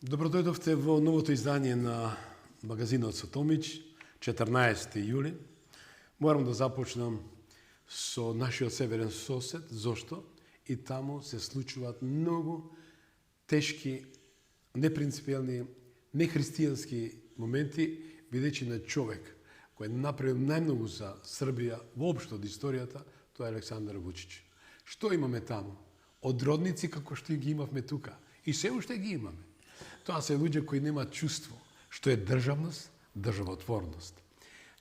Добродојдовте во новото издание на магазинот со Томич, 14 јули. Морам да започнам со нашиот северен сосед. Зошто? И таму се случуваат многу тешки, непринципиелни, нехристијански моменти, бидејќи на човек кој направил најмногу за Србија воопшто од историјата, тоа е Александар Вучич. Што имаме таму? Одродници како што ги имавме тука. И се уште ги имаме. Тоа се луѓе кои немаат чувство што е државност, државотворност.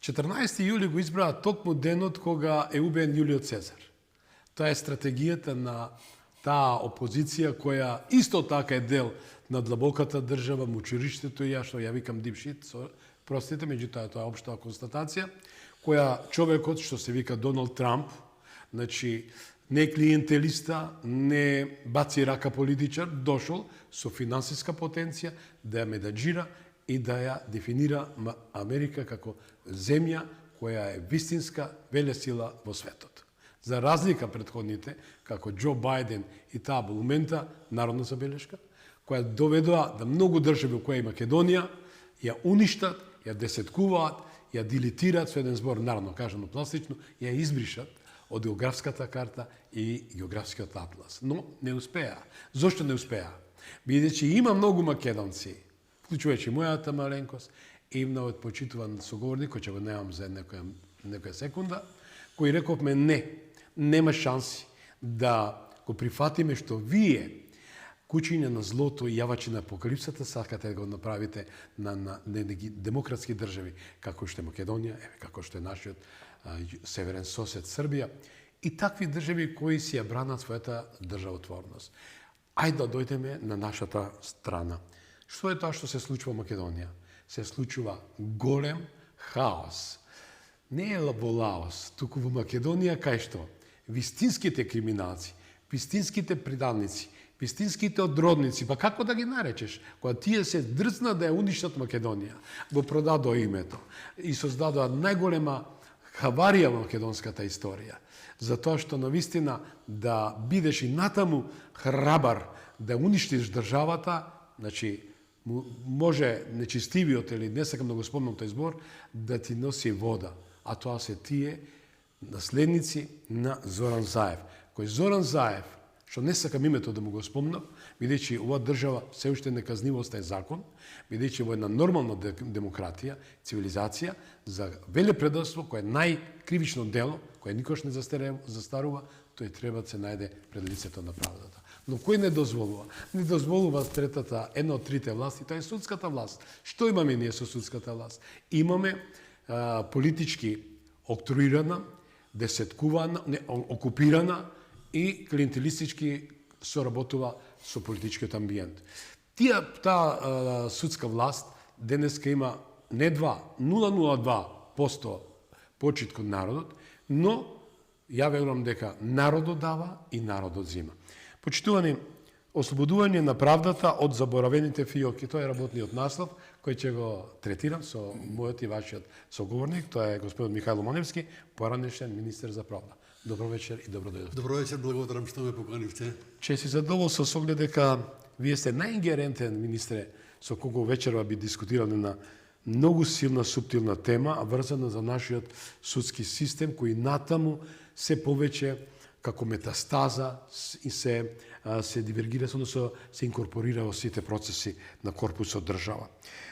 14 јули го избраа токму денот кога е убиен Јулио Цезар. Тоа е стратегијата на таа опозиција која исто така е дел на длабоката држава, мучуриштето и ја што ја викам deep shit, простите, меѓутоа тоа е општа констатација, која човекот што се вика Доналд Трамп, значи не клиентелиста, не баци рака политичар, дошол со финансиска потенција да ја медаџира и да ја дефинира Америка како земја која е вистинска велесила во светот. За разлика предходните, како Џо Бајден и таа момента народна забелешка, која доведоа да многу држави која и Македонија ја уништат, ја десеткуваат, ја дилитираат со еден збор, наравно кажано пластично, ја избришат од географската карта и географскиот атлас. Но не успеа. Зошто не успеа? Бидејќи има многу македонци, вклучувајќи мојата маленкост, и многу почитуван соговорник, кој ќе го немам за некоја секунда, кој рековме нема шанси да го прифатиме што вие, кучиња на злото и јавачи на апокалипсата, сакате да го направите на демократски држави, како што е Македонија, како што е нашиот северен сосед Србија, и такви држави кои си ја бранат својата државотворност. Ајде да дојдеме на нашата страна. Што е тоа што се случува во Македонија? Се случува голем хаос. Не е во Лаос, туку во Македонија, кај што вистинските криминалци, вистинските придавници, вистинските одродници, па како да ги наречеш, кога тие се дрзна да ја уништат Македонија, го продадоа името и создадоа најголема хаварија во македонската историја. Затоа што навистина да бидеш и натаму храбар да уништиш државата, значи може нечистивиот или не сакам да го спомнам тој збор, да ти носи вода. А тоа се тие наследници на Зоран Заев. Кој Зоран Заев, што не сакам името да му го спомнам, бидејќи ова држава се уште неказнивост е закон, бидејќи во една нормална демократија, цивилизација, за велепредавство, кој е најкривично дело, кој никош не застарува, тој треба да се најде пред лицето на правдата. Но кој не дозволува? Не дозволува една од трите власти, тоа е судската власт. Што имаме ние со судската власт? Имаме политички октруирана, десеткувана, окупирана и клиентелистички соработува со политичкиот амбиент. Таа судска власт денеска има не 0,02% почит кон народот, но ја верувам дека народот дава и народот зима. Почитувани, ослободување на правдата од заборавените фиоки, тоа е работниот наслов кој ќе го третирам со мојот и вашиот соговорник, тоа е господин Михајло Маневски, поранешен министер за правда. Добро вечер и добродојдовте. Добро вечер, благодарам што ме поканивте. Че си задоволство со оглед дека вие сте најингерентен министре со кого вечерва би дискутирале на многу силна, суптилна тема, врзана за нашиот судски систем, кој натаму се повеќе како метастаза и се дивергира, односно се инкорпорира во сите процеси на корпусот држава.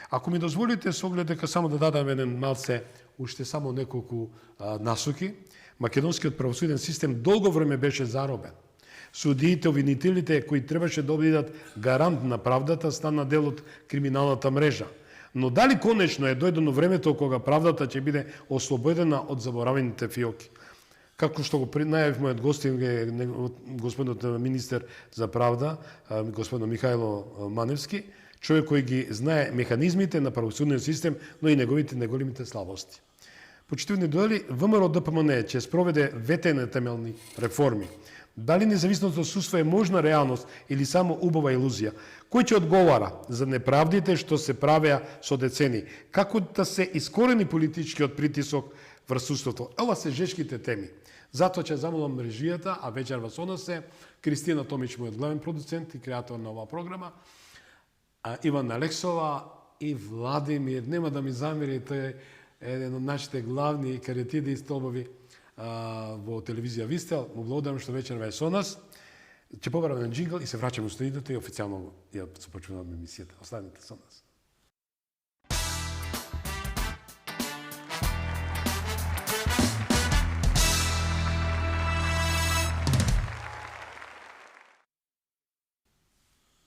Ако ми дозволите, со оглед дека само да дадам еден малце, уште само неколку насоки, македонскиот правосуден систем долго време беше заробен. Судиите, обвинителите кои требаше да бидат гарант на правдата, стана дел од криминалната мрежа. Но дали конечно е дојдено времето кога правдата ќе биде ослободена од заборавените фиоки? Како што го најавив мојот гостин, господинот министер за правда, господин Михајло Маневски, човек кој ги знае механизмите на правосудниот систем, но и неговите најголемите слабости. Почитувани, дали ВМРО ДПМН ќе спроведе ветене темелни реформи? Дали независното судство е можна реалност или само убава илузија? Кој ќе одговара за неправдите што се правеа со децени? Како да се искорени политичкиот притисок врз судството? Ова се жешките теми. Затоа ќе замолам режијата, а вечерва со нас е Кристина Томич, мојот главен продуцент и креатор на оваа програма, Иван Алексова и Владимир, нема да ми замери, тој е еден од нашите главни кариатиди и столбови во телевизија Вистел. Му благодарам што вечерва е со нас. Ќе побараме джингл и се враќаме во студиото и официјално ја започнуваме емисијата. Останете со нас.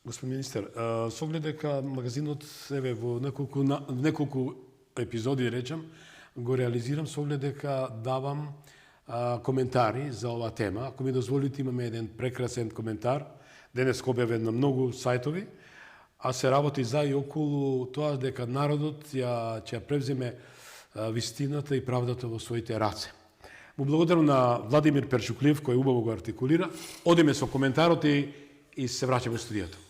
Господин министер, со оглед дека магазинот еве во неколку епизоди речам го реализирам со оглед дека давам коментари за оваа тема. Ако ми дозволите, имаме еден прекрасен коментар, денес објавен на многу сајтови, а се работи за и околу тоа дека народот ќе превземе вистината и правдата во своите раце. Му благодарам на Владимир Перчуклиев кој убаво го артикулира. Одиме со коментарот и се враќаме во студиото.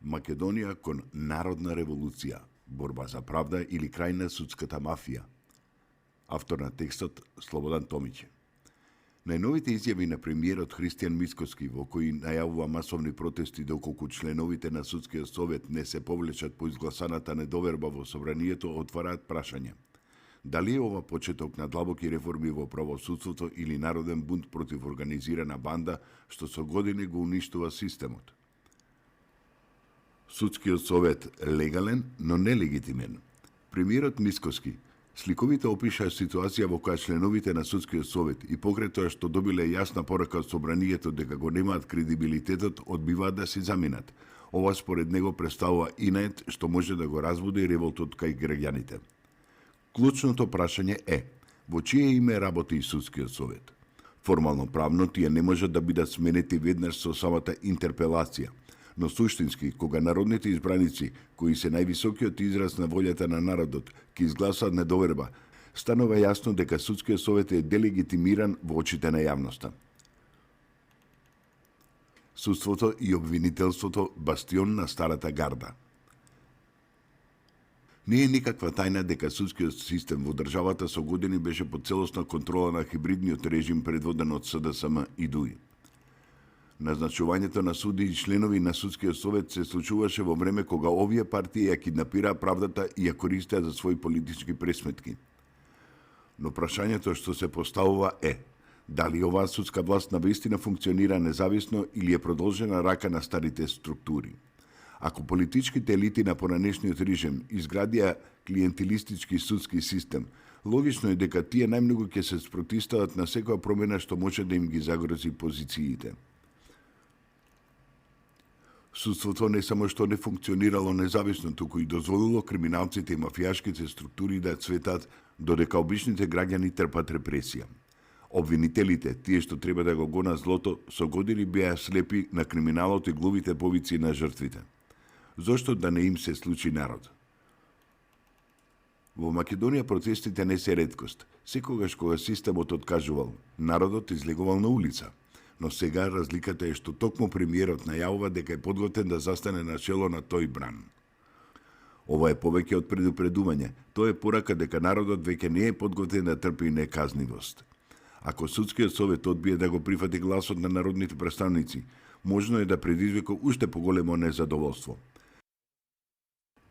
Македонија кон народна револуција, борба за правда или крај на судската мафија. Автор на текстот Слободан Томиќе. Најновите изјави на премиерот Христијан Мицкоски, во кои најавува масовни протести доколку членовите на Судскиот совет не се повлечат по изгласаната недоверба во собранието, отвараат прашање. Дали е ова почеток на длабоки реформи во правосудството или народен бунт против организирана банда што со години го уништува системот? Судскиот совет легален, но нелегитимен. Премиерот Мицкоски сликовито опиша ситуација во која членовите на Судскиот совет и покрај тоа што добиле јасна порака од собранието дека го немаат кредибилитетот, одбиваат да се заминат. Ова според него представува инет што може да го разбуди револтот кај граѓаните. Клучното прашање е: во чие име работи и Судскиот совет? Формално правно тие не можат да бидат сменети веднаш со самата интерпелација, но суштински, кога народните избраници, кои се највисокиот израз на волјата на народот, ќе изгласаат недоверба, станува јасно дека Судскиот совет е делегитимиран во очите на јавноста. Судството и обвинителството бастион на старата гарда. Не е никаква тајна дека судскиот систем во државата со години беше под целосна контрола на хибридниот режим предводен од СДСМ и ДУИ. Назначувањето на суди и членови на Судскиот совет се случуваше во време кога овие партии ја киднапираа правдата и ја користеа за своји политички пресметки. Но прашањето што се поставува е: дали оваа судска власт навистина функционира независно или е продолжена рака на старите структури? Ако политичките елити на поранешниот режим изградија клиентелистички судски систем, логично е дека тие најмногу ќе се спротивстават на секоја промена што може да им ги загрози позициите. Судството не само што не функционирало независно, туку и дозволило криминалците и мафијашките структури да цветат, додека обичните граѓани трпат репресија. Обвинителите, тие што треба да го гонат злото, со години беа слепи на криминалот и глувите повици на жртвите. Зошто да не им се случи народ? Во Македонија протестите не се реткост. Секогаш кога системот откажувал, народот излегувал на улица. Но сега разликата е што токму премиерот најавува дека е подготвен да застане на чело на тој бран. Ова е повеќе од предупредување. Тоа е порака дека народот веќе не е подготвен да трпи неказнивост. Ако Судскиот совет одбие да го прифати гласот на народните представници, можно е да предизвика уште поголемо незадоволство.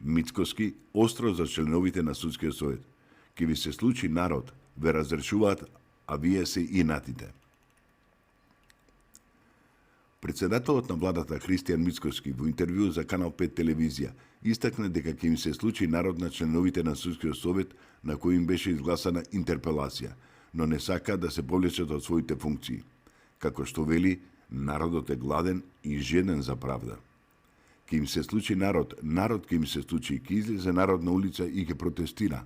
Мицкоски остро за членовите на Судскиот совет. Ке ви се случи народ, ве разрешуваат, а вие се инатите. Председателот на владата Христијан Мицкоски во интервју за Канал 5 телевизија истакна дека ќе им се случи народ на членовите на Судскиот совет на кој им беше изгласана интерпелација, но не сака да се повлечат од своите функции. Како што вели, народот е гладен и жеден за правда. Ке им се случи народ ке им се случи, ке излезе народ на улица и ќе протестира.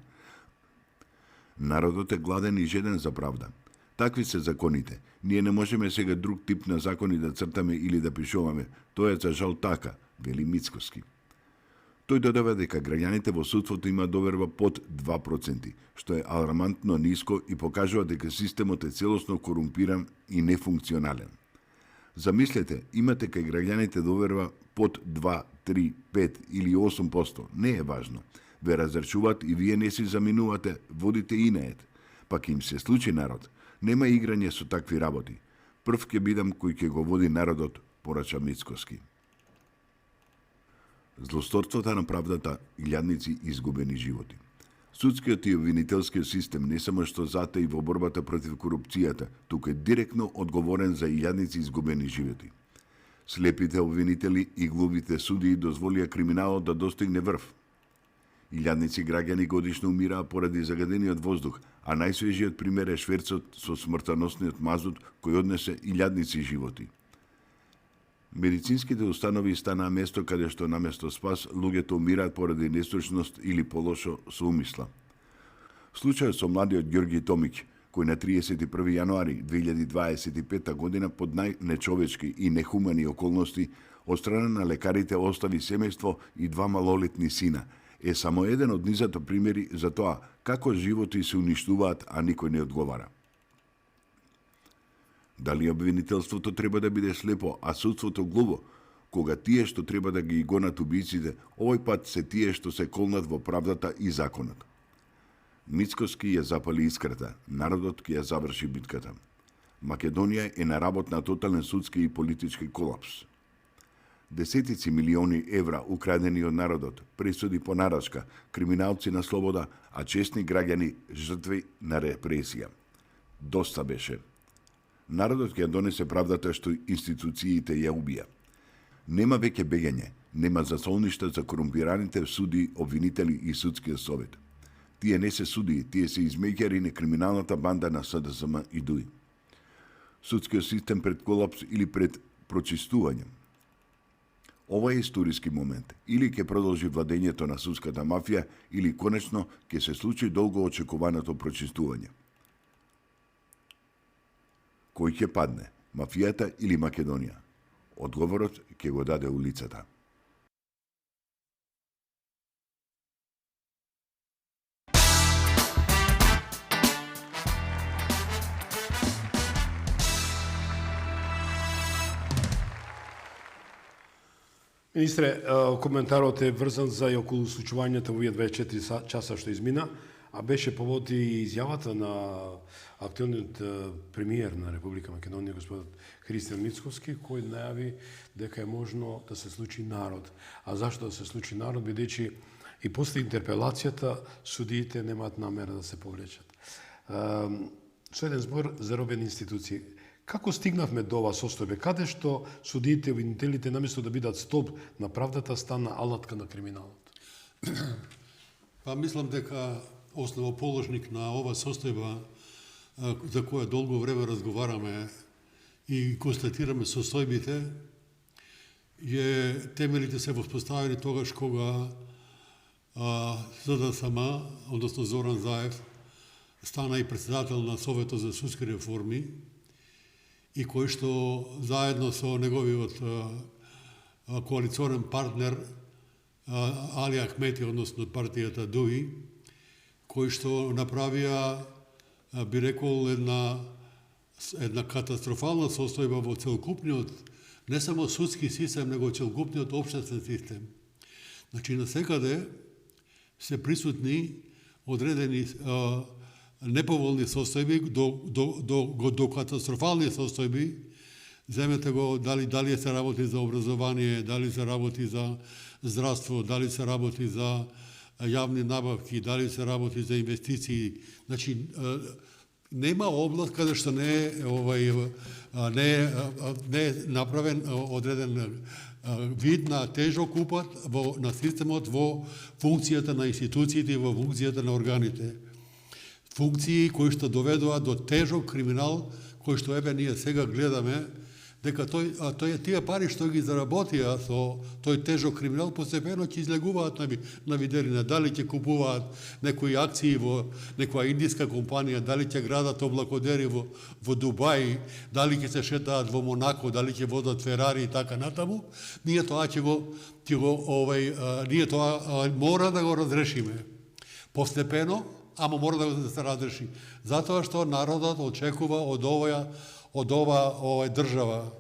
Народот е гладен и жеден за правда. Такви се законите. Ние не можеме сега друг тип на закони да цртаме или да пишуваме. Тоа е за жал така, вели Мицкоски. Тој додава дека граѓаните во судството има доверба под 2%, што е алармантно ниско и покажува дека системот е целосно корумпиран и нефункционален. Замислете, имате кај граѓаните доверба под 2, 3, 5 или 8%, не е важно. Ве разречуваат и вие не си заминувате, водите инеет. Пак им се случи народ. Нема играње со такви работи. Прв ќе бидам кој ќе го води народот, порача Мицкоски. Злосторството на правдата, илјадници изгубени животи. Судскиот и обвинителскиот систем не само што затаи во борбата против корупцијата, туку е директно одговорен за илјадници изгубени животи. Слепите обвинители и глупите судии дозволија криминалот да достигне врв. Илјадници граѓани годишно умираа поради загадениот воздух, а најсвежиот пример е шверцот со смртоносниот мазут кој однесе илјадници животи. Медицинските установи станаа место каде што наместо спас луѓето умираат поради нестручност или полошо со умисла. Случајот со младиот Ѓорги Томиќ, кој на 31. јануари 2025 година под најнечовечки и нехумани околности од страна на лекарите остави семејство и 2 малолетни сина, е само еден од низото примери за тоа како животи се уништуваат, а никој не одговара. Дали обвинителството треба да биде слепо, а судството глуво, кога тие што треба да ги гонат убиците, овој пат се тие што се колнат во правдата и законот. Мицкоски ја запали искрата, народот ќе ја заврши битката. Македонија е на работ на тотален судски и политички колапс. Десетици милиони евра украдени од народот, пресуди по нарачка, криминалци на слобода, а честни граѓани жртви на репресија. Доста беше. Народот ќе ја донесе правдата што институциите ја убија. Нема веќе бегање, нема засолништа за корумпираните суди, обвинители и судскиот совет. Тие не се судии, тие се измеѓари на криминалната банда на СДСМ и ДУИ. Судскиот систем пред колапс или пред прочистување. Ова е историски момент. Или ќе продолжи владењето на судската мафија, или конечно ќе се случи долго очекуваното прочистување. Кој ќе падне, мафијата или Македонија? Одговорот ќе го даде улицата. Министре, коментарот е врзан за и околу случувањата во овие 24 часа што измина, а беше повод и изјавата на актуелниот премиер на Република Македонија, господин Христијан Мицкоски, кој најави дека е можно да се случи народ. А зашто да се случи народ, бидејќи и после интерпелацијата судиите немаат намера да се повлечат. Со еден збор за робени институции. Како стигнавме до ова состојбе? Каде што судиите и обвинителите наместо да бидат столб на правдата стана алатка на криминалот? Па мислам дека основоположник на ова состојба за која долго време разговараме и констатираме состојбите е темелите се воспоставени тогаш кога СДСМ, односно Зоран Заев, стана и председател на Советот за судски реформи и кој што заедно со неговиот коалиционен партнер Али Ахмети, односно партијата ДУИ, кој што направија, би рекол, една катастрофална состојба во целокупниот, не само судски систем, него целокупниот општествен систем. Значи, насекаде се присутни одредени неповолни состојби до катастрофални состојби. Земете го дали се работи за образование, дали се работи за здравство, дали се работи за јавни набавки, дали се работи за инвестиции. Значи, нема област каде што не е направен одреден вид на тежок упад на системот во функцијата на институциите и во функцијата на органите. Функции кои што доведува до тежок криминал, кој што ние сега гледаме, дека тие пари што ги заработија со тој тежок криминал постепено ќе излегуваат на виделина. Дали ќе купуваат некои акции во некоја индиска компанија, дали ќе градат облакодери во Дубај, дали ќе се шетаат во Монако, дали ќе водат Ферари и така натаму, ние тоа мора да го разрешиме. Постепено, ама мора да се разреши. Затоа што народот очекува од ова држава,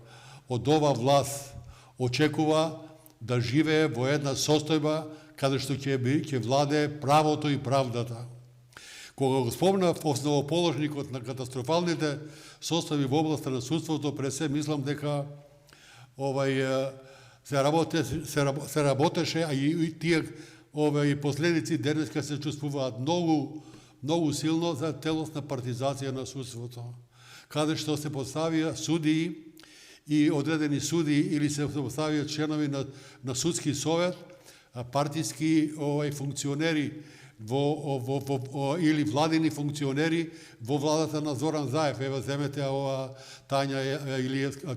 од ова власт, очекува да живее во една состојба каде што ќе владее правото и правдата. Кога го спомнав основоположникот на катастрофалните состојби во областа на судството, пред се мислам дека се работеше, а и тие последици денеска се чувствуваат многу силно за целосна партизација на судството, каде што се поставија судии и одредени судии или се поставија членови на судски совет, партиски функционери или владини функционери во владата на Зоран Заев. Ева земете ова Тања Илиевска,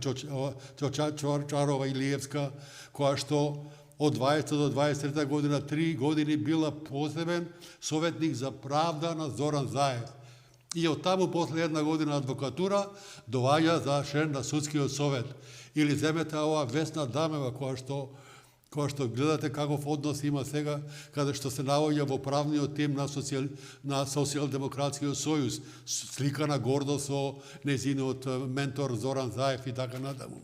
Чорчарова Илиевска, која што од 20 до 23 година 3 години била посебен советник за правда на Зоран Заев. И од таму после една година адвокатура доаѓа за член на судскиот совет. Или земете ова Весна Дамева, која што гледате каков однос има сега, каде што се наоѓа во правниот тим на Социјалдемократскиот сојуз, сликана гордо со нејзиниот ментор Зоран Заев и така натаму.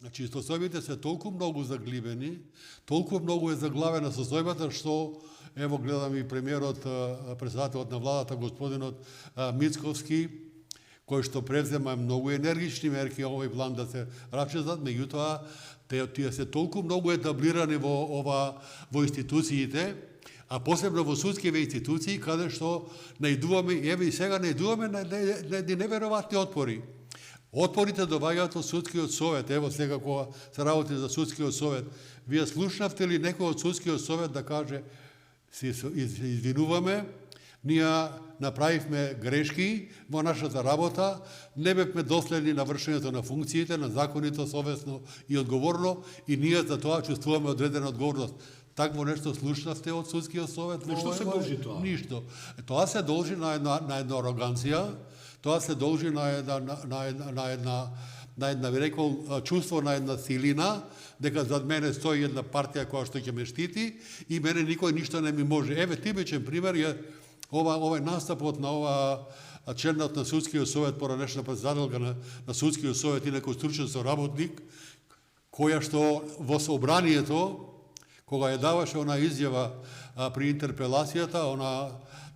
Значи, состојбите се толку многу заглибени, толку многу е заглавена состојбата, што, ево, гледам и премиерот, председателот на владата, господинот Мицковски, кој што превзема многу енергични мерки овој план да се рачезат, меѓутоа, тие се толку многу етаблирани во институциите, а посебно во судските институции, каде што најдуваме, еве и сега најдуваме неверојатни отпори. Отпорите доаѓаат од судскиот совет. Ево сега кога се работи за судскиот совет, вие слушнавте ли некој од судскиот совет да каже се извинуваме, ние направивме грешки во нашата работа, не бевме доследни на вршењето на функциите, на законито, совесно и одговорно, и ние за тоа чувствуваме одредена одговорност. Такво нешто слушнавте од судскиот совет? Што се должи тоа? Ништо. Тоа се должи на една ароганција, тоа се должи на една, би рекол, чувство на една силина, дека зад мене стои една партија која што ќе ме штити и мене никој ништо не ми може. Еве типичен пример е овој настапот на ова членот на судскиот совет, поранешна председателка на судскиот совет и некој стручен соработник, која што во собранието, кога ја даваше она изјава при интерпелацијата,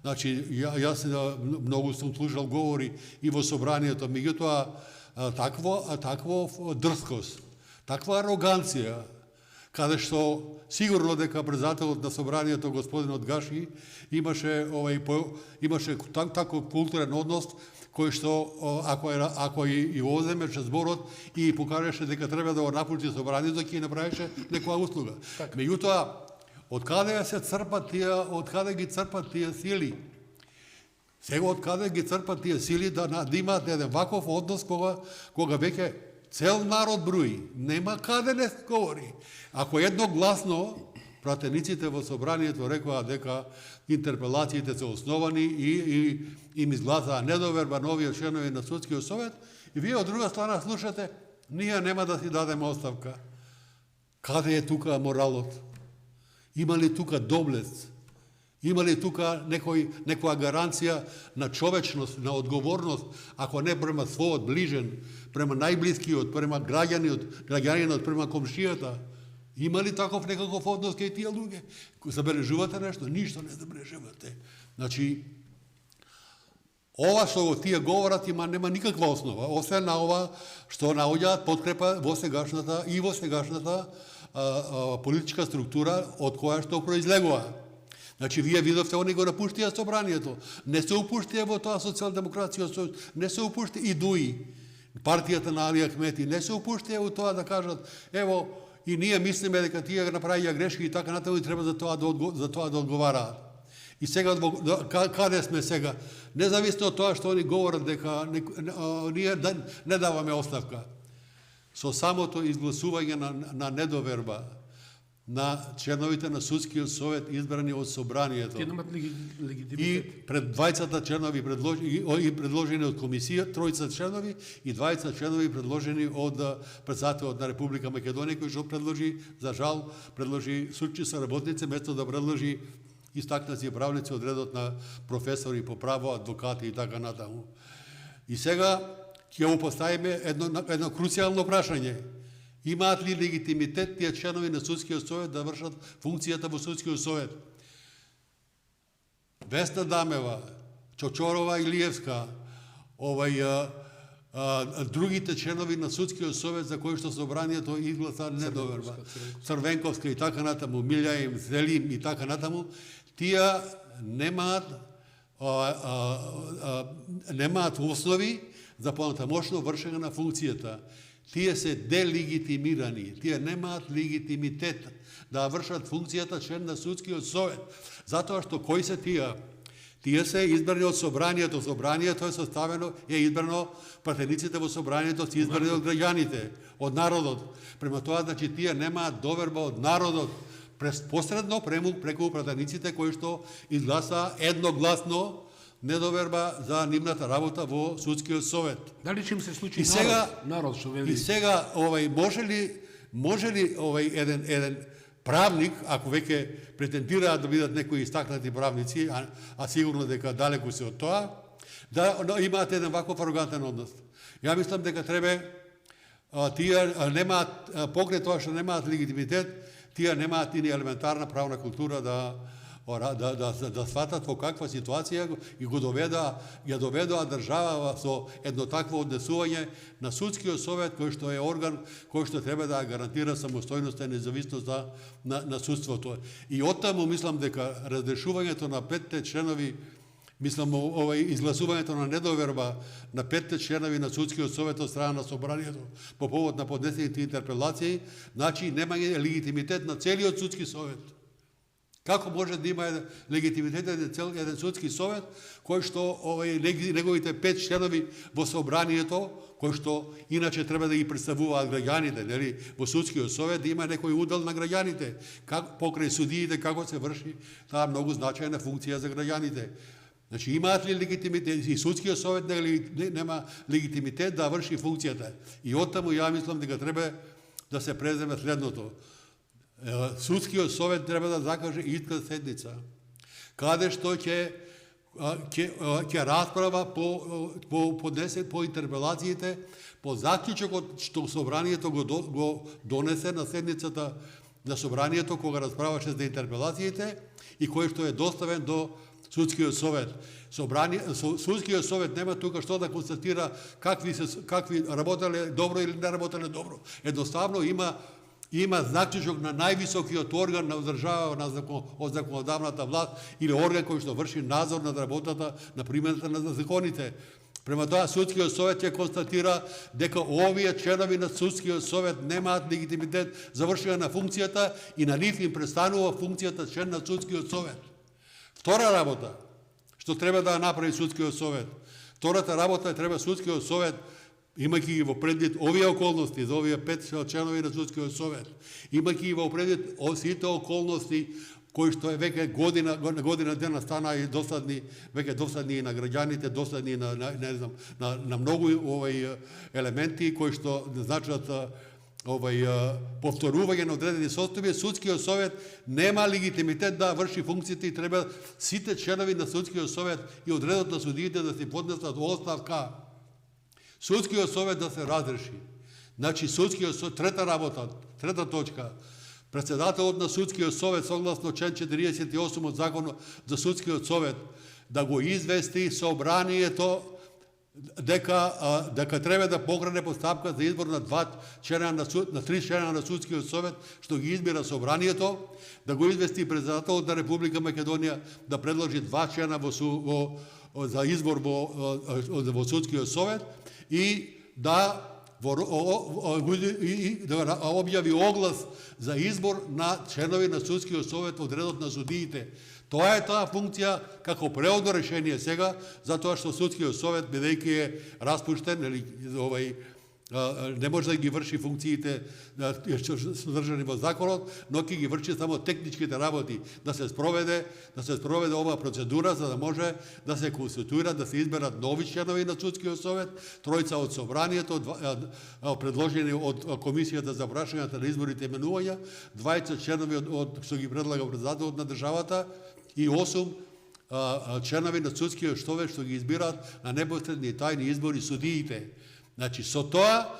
значи, јас многу сум слушал говори и во собранието, меѓутоа такво дрскост, таква ароганција, каде што сигурно дека председателот на собранието господинот Гаши имаше таков културен однос кој што ако и оземеше зборот и покажеше дека треба да го напушти собранието, ќе направеше некоја услуга. Меѓутоа, откаде ги црпат тие сили? Сега откаде ги црпат тие сили да имаат еден ваков однос кога веќе цел народ брои, нема каде не се говори. Ако едногласно пратениците во собранието рекоа дека интерпелациите се основани и им изгласаа недоверба на овие членови на судскиот совет, и вие од друга страна слушате, ние нема да си дадеме оставка. Каде е тука моралот? Има ли тука доблест? Има ли тука некоја гаранција на човечност, на одговорност, ако не према својот ближен, према најблискиот, према граѓанинот, према комшијата? Има ли таков некаков однос кај тие луѓе? Забележувате нешто? Ништо не забележувате. Значи, ова што тие говорат нема никаква основа, освен на ова што наоѓаат подкрепа во сегашната политичка структура од која што произлегува. Значи, вие видовте, они го напуштија собранието. Не се упуштија во тоа Социјалдемократскиот сојуз, не се упуштија и ДУИ, партијата на Али Ахмети, не се упуштија во тоа да кажат, ево, и ние мислиме дека тие направија грешки и така натаму и треба за тоа да одговараат. И сега, каде сме сега? Независно од тоа што они говорат дека ние не даваме оставка. Со самото изгласување на недоверба на членовите на судскиот совет избрани од собранието. Тие немат легитимитет. И пред 20 членови предложени од комисија, 3 членови и 20 членови предложени од председателот на Република Македонија, кој што предложи, за жал, судчи соработници, место да предложи истакнати правници од редот на професори по право, адвокати и така натаму. И сега ќе го поставиме едно круцијално прашање. Имаат ли легитимитет тие членови на судскиот совет да вршат функцијата во судскиот совет? Весна Дамева, Чочорова Илиевска, другите членови на судскиот совет за кои што собранието изгласа недоверба, Црвенковска и така натаму, Милјаим, Зелим и така натаму, тие немаат основи за понатамошно вршење на функцијата. Тие се делегитимирани, тие немаат легитимитет да вршат функцијата член на судскиот совет, затоа што кои се тие? Тие се избрани од собранието. Собранието е составено, е избрано, пратениците во собранието се избрани од граѓаните, од народот. Према тоа, значи, тие немаат доверба од народот, посредно преку пратениците кои што изгласа едногласно недоверба за нивната работа во судскиот совет. Дали ќе им се случи И сега, народ што вели? И сега, може ли еден правник, ако веќе претендираат да бидат некои истакнати правници, а сигурно дека далеку се од тоа, да имаат еден ваков арогантен однос. Ја мислам дека треба тие немаат, покрај тоа што немаат легитимитет, тие немаат и елементарна правна култура да сватат во каква ситуација и ја доведоа држава со едно такво однесување на судскиот совет, кој што е орган кој што треба да гарантира самостојноста и независноста на судството. И оттаму мислам дека разрешувањето на 5 членови, мислам изгласувањето на недоверба на 5 членови на судскиот совет од страна на собранието по повод на поднесените интерпелации, значи нема легитимитет на целиот судски совет. Како може да има легитимитет еден судски совет, кој што неговите 5 членови во собранието, кој што иначе треба да ги представуваат граѓаните, нели, во судскиот совет да има некој удел на граѓаните, покрај судиите како се врши таа многу значајна функција за граѓаните. Значи имаат ли легитимитет и судскиот совет нема легитимитет да врши функцијата. И оттаму ја мислам дека треба да се преземе следното. Судскиот совет треба да закаже итка седница, каде што ќе расправа по интерпелациите, по заклучокот што собранието го донесе на седницата на собранието кога расправаше за интерпелациите и кој што е доставен до судскиот совет. Судскиот совет нема тука што да констатира какви работеле добро или не работеле добро. Едноставно има заклучок на највисокиот орган на држава од законодавната власт или орган кој што врши надзор над работата на примената на законите. Према тоа судскиот совет ќе констатира дека овие членови на судскиот совет немаат легитимитет за вршење на функцијата и на нив им престанува функцијата член на судскиот совет. Втора работа што треба да направи судскиот совет. Втората работа треба судскиот совет, имајќи ги во предвид овие околности за овие 5 членови на судскиот совет, имајќи ги во предвид сите околности кои што е веќе година дена стана и досадни и на граѓаните, досадни на многу елементи кои што значат повторување на одредени состојби, судскиот совет нема легитимитет да врши функциите и треба сите членови на судскиот совет и одредот на судиите да се поднесат оставка. Судскиот совет да се разреши. Значи, судскиот совет, трета точка, председателот на судскиот совет, согласно член 48 од Законот за судскиот совет, да го извести собранието дека треба да покрене постапка за избор на 3 члена на судскиот совет, што ги избира собранието, да го извести председателот на Република Македонија да предложи 2 члена за избор во судскиот совет и да објави оглас за избор на членови на судскиот совет од редот на судиите. Тоа е таа функција како преодно решение сега, затоа што судскиот совет, бидејќи е распуштен, не може да ги врши функциите содржани во законот, но ќе ги врши само техничките работи, да се спроведе оваа процедура за да може да се конституира, да се изберат нови членови на судскиот совет, 3 од собранието, предложени од комисијата за прашањата на изборите и именувања, 20 членови од што ги предлага председателот на државата и 8 членови на судскиот совет што ги избираат на непосредни и тајни избори судиите. Значи, со тоа,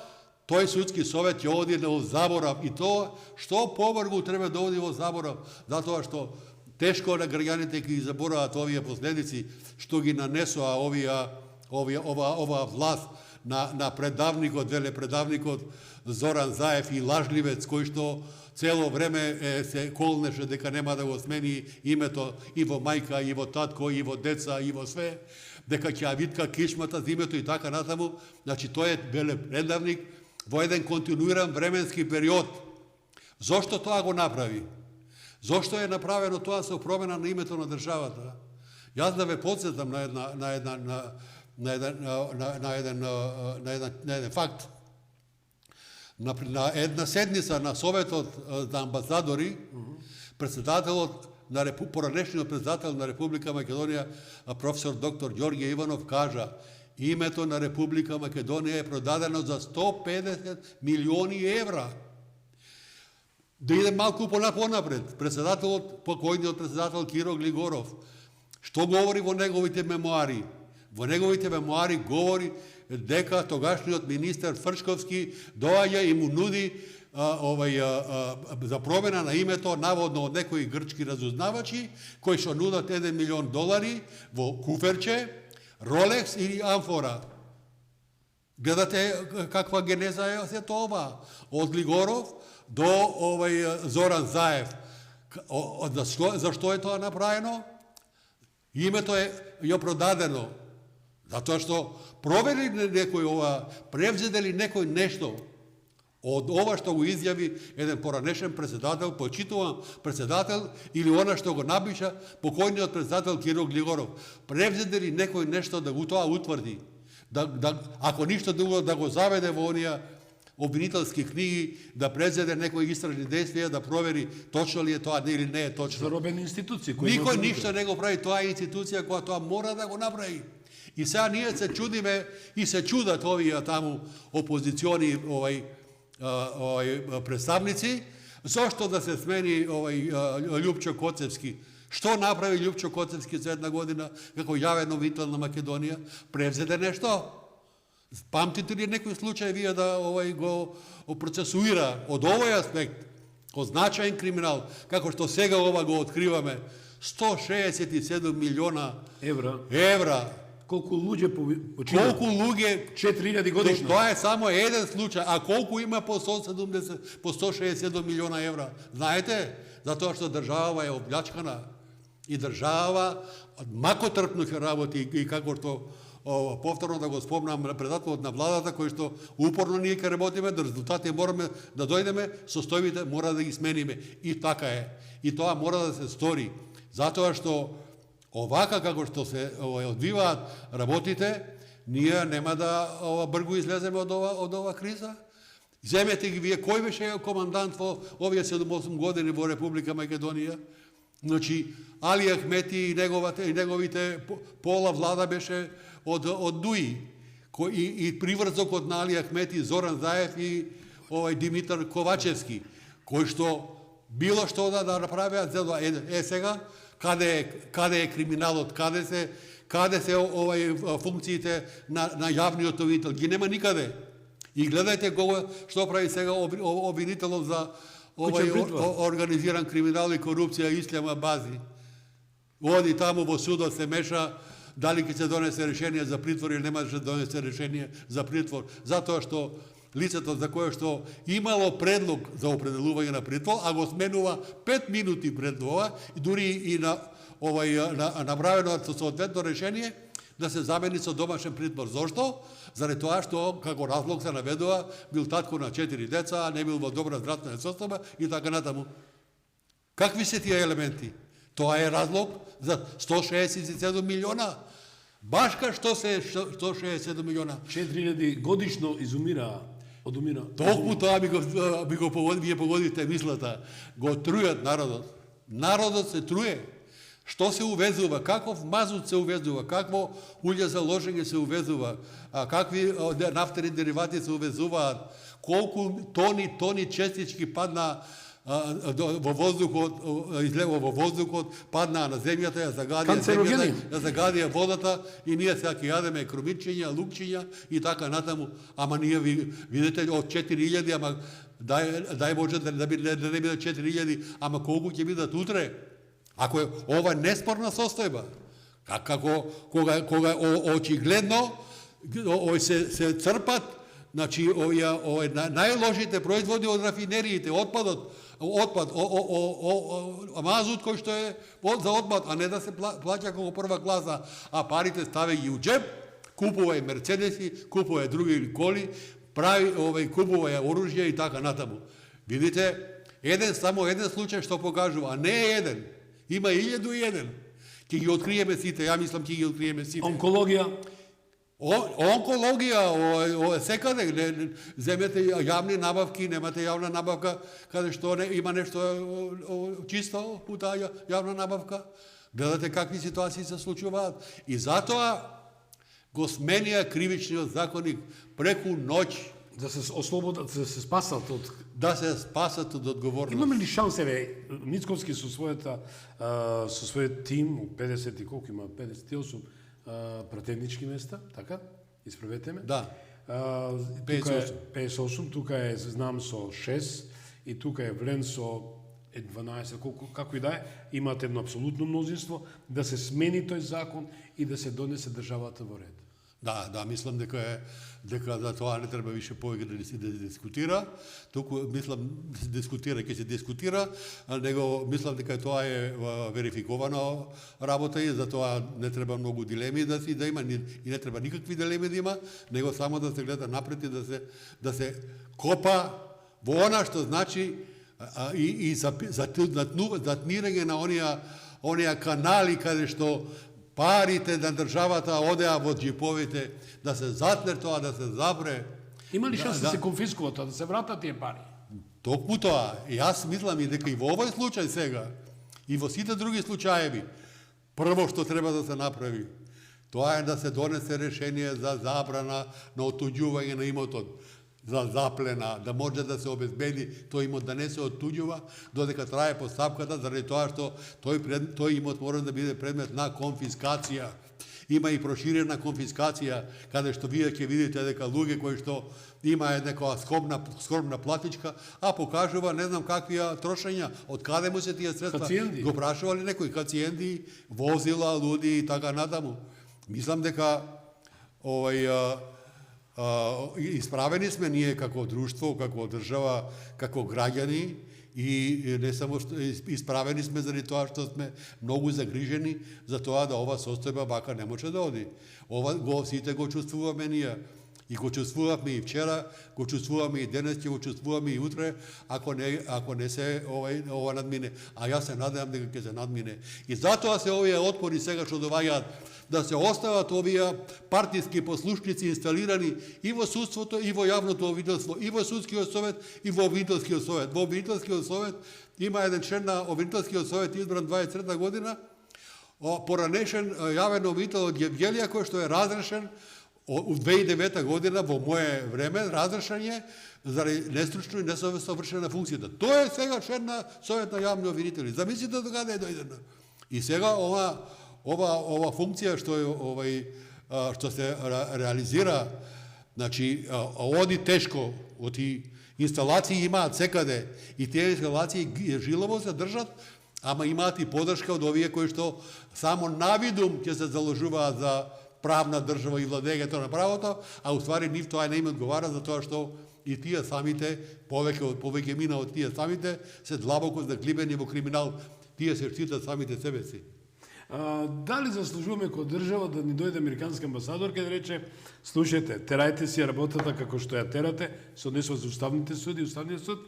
тој судски совет ќе оди во заборав и тоа, што побргу треба да оди во заборав, затоа што тешко на граѓаните ќе ги заборават овие последици што ги нанесоа оваа власт на предавникот, велепредавникот Зоран Заев и лажливец, кој што цело време се колнеше дека нема да го смени името и во мајка, и во татко, и во деца, и во све, дека ќе ја витка кишмата за името и така натаму. Значи, тој е велепредавник во еден континуиран временски период. Зошто тоа го направи? Зошто е направено тоа со промена на името на државата? Јас да ве подсетам на еден факт. На една седница на Советот за амбасадори, председателот поранешниот председател на Република Македонија, професор доктор Ѓорѓе Иванов, кажа: името на Република Македонија е продадено за 150 милиони евра. Да идем малку понапред. Председателот, покојниот председател Киро Глигоров, што говори во неговите мемуари? Во неговите мемуари говори дека тогашниот министер Фршковски доаѓа и му нуди за промена на името, наводно од некои грчки разузнавачи, кои што нудат $1 милион во куферче, Ролекс или амфора. Гледате каква генеза е се тоа. Од Глигоров до Зоран Заев. Зашто е тоа направено? Името е ја продадено. Затоа што провери некој ова, превзеде ли некој нешто од ова што го изјави еден поранешен председател, почитуван председател, или она што го напиша покојниот председател Киро Глигоров. Превзеде ли некој нешто да го тоа утврди? Ако ништо друго, да го заведе во онија обвинителски книги, да презеде некои истражни действија, да провери точно ли е тоа или не е точно. Заробени институции. Никој ништо не го прави, тоа е институција која тоа мора да го направи. И сега ние се чудиме и се чудат овие таму опозициони представници, зошто да се смени Љупчо Коцевски. Што направи Љупчо Коцевски за една година како јавен обвинител на Македонија? Превзеде нешто? Памтите ли некој случај вие да го процесуира од овој аспект, од значаен криминал, како што сега ова го откриваме, 167 милиона евра. Колку луѓе почина? Колку луѓе? 4000 годишно. Тоа е само еден случај, а колку има по 167 милиона евра? Знаете? Затоа што држава е оплячкана и држава макотрпно ќе работи и како што повторно да го спомнам председателот на владата кој што упорно ние ќе работиме, до резултати мораме да дојдеме, состојбите мора да ги смениме. И така е. И тоа мора да се стори. Затоа што овака како што се одвиваат работите, ние нема да бргу излеземе од ова криза. Земете ги вие, кој беше командант во овие 7-8 години во Република Македонија? Значи, Али Ахмети и неговите пола влада беше од Дуи. И приврзокот на Али Ахмети, Зоран Заев и Димитар Ковачевски, кој што било што да направеат, сега, каде е криминалот, каде се функциите на јавниот обвинител, ги нема никаде. И гледајте што прави сега обвинителот за организиран криминал и корупција Ислам Абази. Оди таму во судот се меша дали ќе се донесе решение за притвор или нема да се донесе решение за притвор, затоа што лицето за кое што имало предлог за определување на притвор, а го сменува 5 минути пред ова, и дури и на направено соодветно решение да се замени со домашен притвор. Зошто? Заради тоа што, како разлог се наведува, бил татко на 4 деца, не бил во добра здравствена состојба и така натаму. Какви се тие елементи? Тоа е разлог за 167 милиона. Башка што се 167 милиона. 4000 годишно изумира, одумира. Толку тоа би го вие погодите мислата. Го трујат народот. Народот се труе. Што се увезува? Каков мазут се увезува? Какво улје за ложење се увезува? Какви нафтени деривати се увезуваат? Колку тони честички падна во воздухот, падна на земјата, ја загадија земјата, ја загадија водата и ние сега ќе јадеме крумичиња, лукчиња и така натаму. Ама ние видите од 4000, ама дај Боже да не биде 4000, ама колку ќе бидат утре? Ако е ова неспорна состојба, кога очигледно се црпат, значи најлошите производи од рафинериите, отпад, мазут кој што е за отпад, а не да се плаќа како прва класа, а парите стави ги у джеб, купува мерцедеси, купува други коли, прави купува оружје и така натаму. Видите, само еден случај што покажува, а не е еден. Има 1001. Ќе ги откриеме сите, ја мислам ќе ги откриеме сите. Онкологија. Онкологија, секаде, земете јавни набавки, немате јавна набавка, каде што има нешто чисто у таа јавна набавка. Гледате какви ситуации се случуваат. И затоа го сменија кривичниот законник преку ноќ. Да се ослободат, да се спасат од... Да се спасат од одговорност. Имаме ли шансе, Мицковски со својот тим, 50 и колку има, 58 пратеднички места, така? Исправете ме. Да. 58, тука е, знам, со 6, и тука е Влен со 12, како и да е, имаат едно абсолютно мнозинство, да се смени тој закон и да се донесе државата во ред. Да, мислам дека за тоа не треба више повеќе да се дискутира. Туку мислам ќе се дискутира, него мислам дека тоа е верификована работа и за тоа не треба многу дилеми да има и не треба никакви дилеми да има, него само да се гледа напред и да се копа во она што значи и затмирање на оние канали каде што парите на државата одеа во џиповите, да се затне тоа, да се запре. Има ли шанс да се конфискува тоа, да се вратат тие пари? Токму тоа. Јас мислам и дека и во овој случај сега, и во сите други случаеви, прво што треба да се направи, тоа е да се донесе решение за забрана на отуѓување на имотот, за заплена, да може да се обезбеди тој имот да не се оттуѓува додека трае постапката, заради тоа што тој имот мора да биде предмет на конфискација. Има и проширена конфискација, каде што вие ќе видите дека луѓе кои што има некоја скромна платичка, а покажува не знам какви трошења, од каде му се тие средства. Хациенди. Го прашували некои хациенди, возила, луди и така натаму. Мислам дека исправени сме ние како друштво, како држава, како граѓани и не само што исправени сме заради тоа што сме многу загрижени за тоа да ова состојба вака не може да оди. Ова сите го чувствуваме ние. И го чувствувавме и вчера, го чувствуваме и денес, ќе го чувствуваме и утре, ако не се ова надмине. А јас се надевам дека ќе се надмине. И затоа се овие отпори сега што доаѓаат, да се остават овие партиски послушници инсталирани и во судството, и во јавното обвинителство, и во судскиот совет, и во обвинителскиот совет. Во обвинителскиот совет има еден член на обвинителскиот совет избран 23 година, поранешен јавен обвинител од Гевгелија, кој што е разрешен у 2009 година, во мое време, разрешање заради нестручно и несовршена функцијата. Тој е сега член на Совет на јавни обвинители. Замислите до каде е дојдено. И сега ова функција што се реализира, значи оди тешко, оти инсталации имаат секаде и тие инсталации жилово се држат, ама имаат и подршка од овие кои што само навидум ќе се заложуваат за правна држава и владењето на правото, а уствари нив тоа не им одговара за тоа што и тие самите, повеќе мина од тие самите, се длабоко заглибени во криминал. Тие се штитат самите себе си. Дали заслужуваме како држава да ни дојде американски амбасадор кај да рече: слушајте, терајте си работата како што ја терате, се однесува за уставните суди, уставниот суд,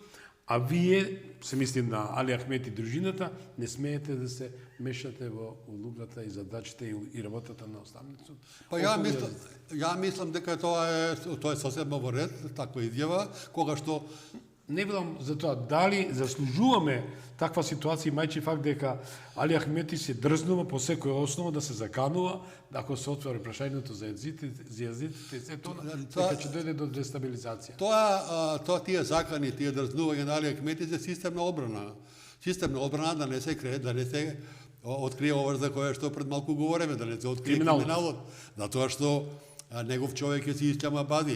а вие, се мислим на Али Ахмет и дружината, не смеете да се мешате во улугата и задачите и работата на уставниот суд. Па ја мислам дека тоа е сосема во ред, таква изјава, кога што не видам за тоа дали заслужуваме таква ситуација, мајчи факт дека Али Ахмети се дрзнува по секоја основа да се заканува, ако се отвори прашањето за јазиците и се тоа, дека ќе дојде до дестабилизација. Тоа тие закани, тие дрзнувања на Али Ахмети за системна одбрана. Системна одбрана да не се открие ова за која што пред малку говореме, да не се открие криминалот. Затоа што негов човек ќе си исчама бади.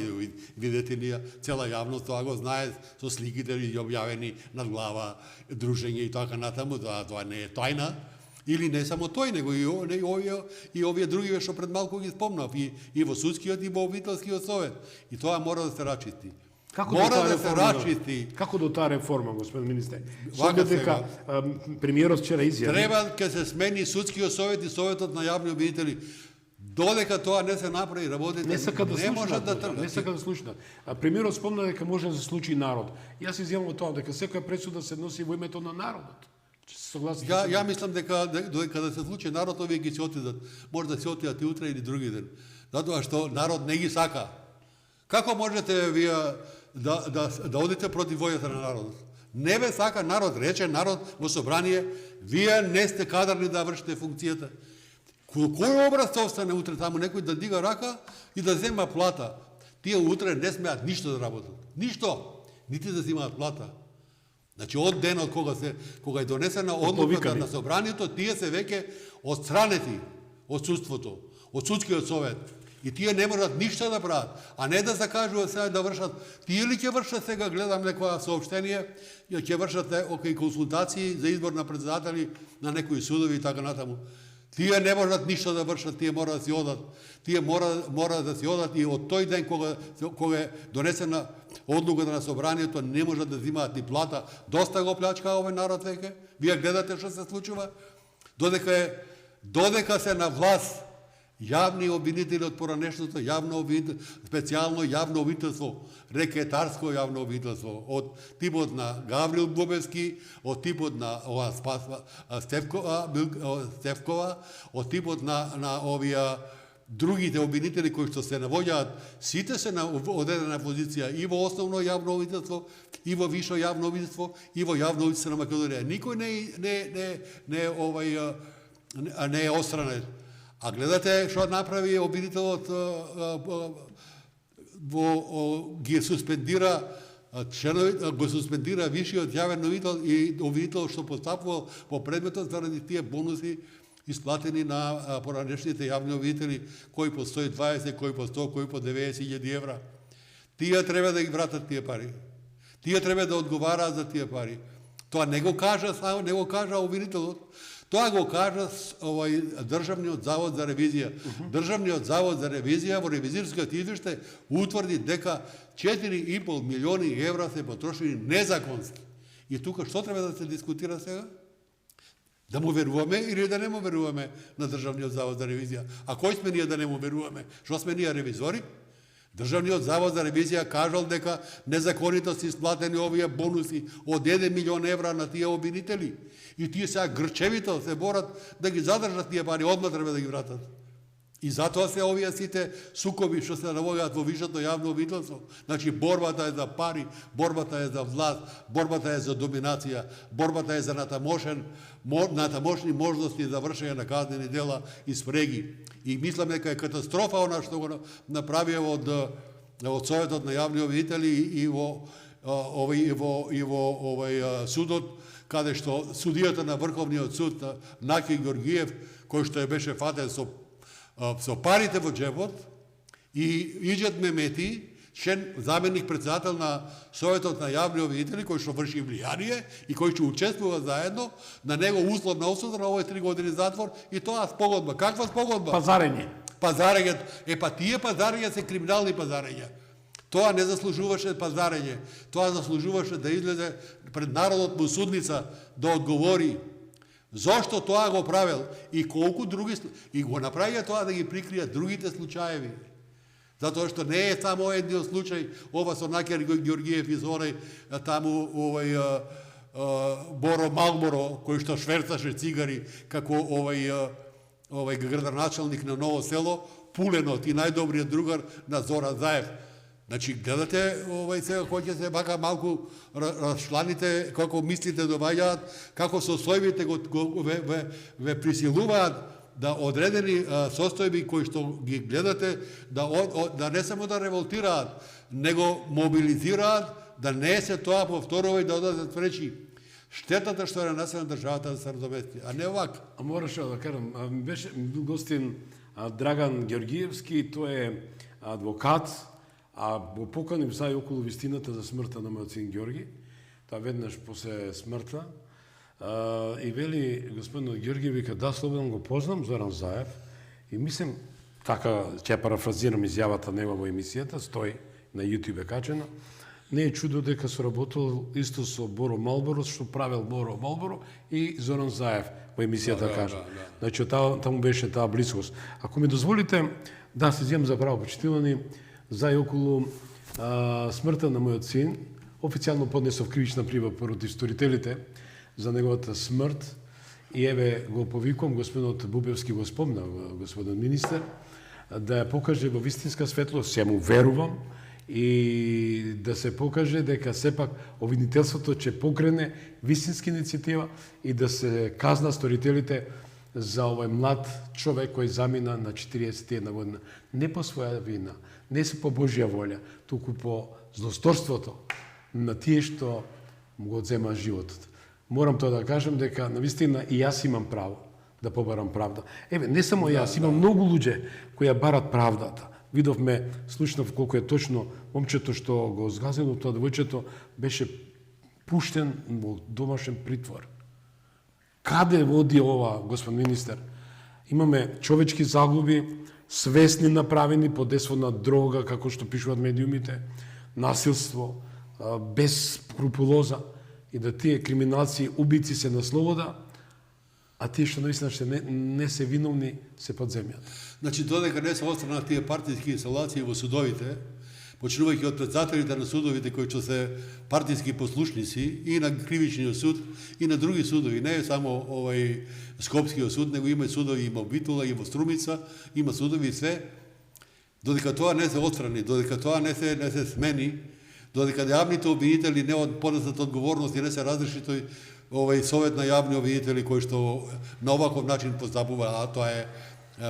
Видете ние, цела јавност тоа го знае со сликите објавени над глава, дружење и така натаму, тоа не е тајна. Или не само тој, него и овие други што пред малку ги спомнав, и во судскиот и во обителскиот совет. И тоа мора да се рачисти. Мора да се рачисти. Како до таа реформа, господин министер? Вака дека премиерот вчера изјави. Треба ке се смени судскиот совет и советот на јавни обвинители. Додека тоа не се направи, работите Не сака да не можат да слушнат. Не тргат. сака да слушнат. А премиерот спомна дека може да се случи народ. Јас изјавувам тоа дека секоја пресуда се носи во името на народот. Согласите? Ја мислам дека да се случи народ, овие ги се отидат. Може да се отидат и утре или други ден. Затоа што народ не ги сака. Како можете вие да одите против војата на народот? Не ве сака народ, рече народ во собрание, вие не сте кадарни да вршите функцијата. Кој образ остане утре таму, некој да дига рака и да зема плата? Тие утре не смеат ништо да работат. Ништо. Нити да земаат плата. Значи, од денот кога е донесена одлуката на собранието, тие се веќе отстранети од судството, од судскиот совет. И тие не можат ништо да прават, а не да закажуваат сега да вршат. Тие ли ќе вршат сега, гледам некоја соопштение, ќе вршат консултации за избор на председатели на некои судови и така натаму. Тие не можат ништо да вршат, тие мора да си одат. Тие мора да си одат и од тој ден кога е донесена одлуката на собранието, не можат да земаат ни плата. Доста го плячка овој народ веќе. Вие гледате што се случува. Додека се на власт јавни обвинители од поранешното јавно обвинителство, специјално јавно обвинителство, рекетарско јавно обвинителство, од типот на Гаврил Бубевски, од типот на Стефкова, од типот на овие другите обвинители кои што се навоѓаат, сите се на одредена позиција и во основно јавно обвинителство, и во вишо јавно обвинителство, и во јавно обвинителство на Македонија. Никој не е отстранет. А гледате што направи обвинителот, ги суспендира членовите, го суспендира вишиот јавен обвинител и обвинител што постапувал по предметот заради тие бонуси исплатени на поранешните јавни обвинители, кои по 120, кои по 100, кои по 90.000 евра. Тие треба да ги вратат тие пари. Тие треба да одговараат за тие пари. Тоа не го кажа само, не го кажа обвинителот. Тоа го кажа Државниот завод за ревизија. Државниот завод за ревизија во ревизирскиот извештај утврди дека 4,5 милиони евра се потрошени незаконски. И тука што треба да се дискутира сега? Да му веруваме или да не му веруваме на Државниот завод за ревизија? А кој сме ние да не му веруваме? Што сме ние ревизори? Државниот завод за ревизија кажал дека незаконито се исплатени овие бонуси од 1 милион евра на тие обвинители. И тие сега грчевито се борат да ги задржат тие пари, одма треба да ги вратат. И затоа се овие сите сукоби што се навоѓаат во вишето јавно обвинителство. Значи, борбата е за пари, борбата е за власт, борбата е за доминација, борбата е за натамошни можности за вршење на казнени дела и спреги. И мислам дека е катастрофа она што го направи од Советот на јавни обвинители и во судот, каде што судијата на Врховниот суд Наки Георгиев, кој што беше фатен со парите во джебот, и Иџет Мемети, заменик председател на Советот на јавни обвинители, кој што врши влијание и кој што учествува заедно, на него условна осуда на овој 3 години затвор, и тоа спогодба. Каква спогодба? Пазарење. Пазарење. Тие пазарења се криминални пазарења. Тоа не заслужуваше пазарење. Тоа заслужуваше да излезе пред народот му судница да одговори зошто тоа го правел и колку други, и го направија тоа да ги прикријат другите случаеви. Затоа што не е само едниот случај, ова со Накер Георгиев и Зорај, таму Боро Малборо, кој што шверцаше цигари, како овој градоначалник на Ново село, пуленот и најдобриот другар на Зора Заев. Значи, гледате, сега кој ќе се вака малку расчланите, како мислите доваѓаат, како состојбите ве присилуваат да одредени состојби кои што ги гледате, да не само да револтираат, него мобилизираат, да не се тоа повторува и да одат пречи. Штетата што е нанесена државата да се разумести, а не овака. А мораше да кажам, беше гостин Драган Георгиевски, тој е адвокат, а го поканив за околу вистината за смртта на мојот син Ѓорги, тоа веднаш после смртта, И вели господин Георги, вика, да, слободно го познам, Зоран Заев, и мислим, така, ќе парафразирам изјавата негова во емисијата, стои на YouTube качено, не е чудо дека соработил исто со Боро Малборо, што правил Боро Малборо и Зоран Заев во емисијата кажа. Значи, таму беше таа близкост. Ако ми дозволите, да се земам за право почитувани, за и околу смртта на мојот син, официјално поднесов кривична прижба против сторителите за неговата смрт и еве го повикувам, господинот Бубевски го спомна, господин министер, да ја покаже во вистинска светлост, ја му верувам, и да се покаже дека сепак обвинителството ќе покрене вистинска иницијатива и да се казна сторителите за овој млад човек кој замина на 41 година. Не по своја вина, не се по Божја волја, туку по злосторството на тие што му го одзема животот. Морам тоа да кажам дека навистина и јас имам право да побарам правда. Еве, не само јас, има многу луѓе кои ја барат правдата. Видовме, слушнав колку е точно момчето што го згазило тоа девојчето беше пуштен во домашен притвор. Каде води ова, господин министер? Имаме човечки загуби, свесни направени под действие на дрога, како што пишуваат медиумите, насилство, без скрупулоза, и да тие криминалци, убици се на слобода, а тие што наистина што не се виновни се под земјата. Значи, додека не се отстранат тие партиски инсталации во судовите, почнувајќи од председателите на судовите кои што се партиски послушници и на кривичниот суд и на други судови, не е само овај Скопскиот суд, него има судови и во Битола, и во Струмица, има судови и све. Додека тоа не се отстрани, додека тоа не се смени, додека јавните обвинители не поднесат одговорност и не се разреши тој овај совет на јавни обвинители кои што на оваков начин постапува, а тоа е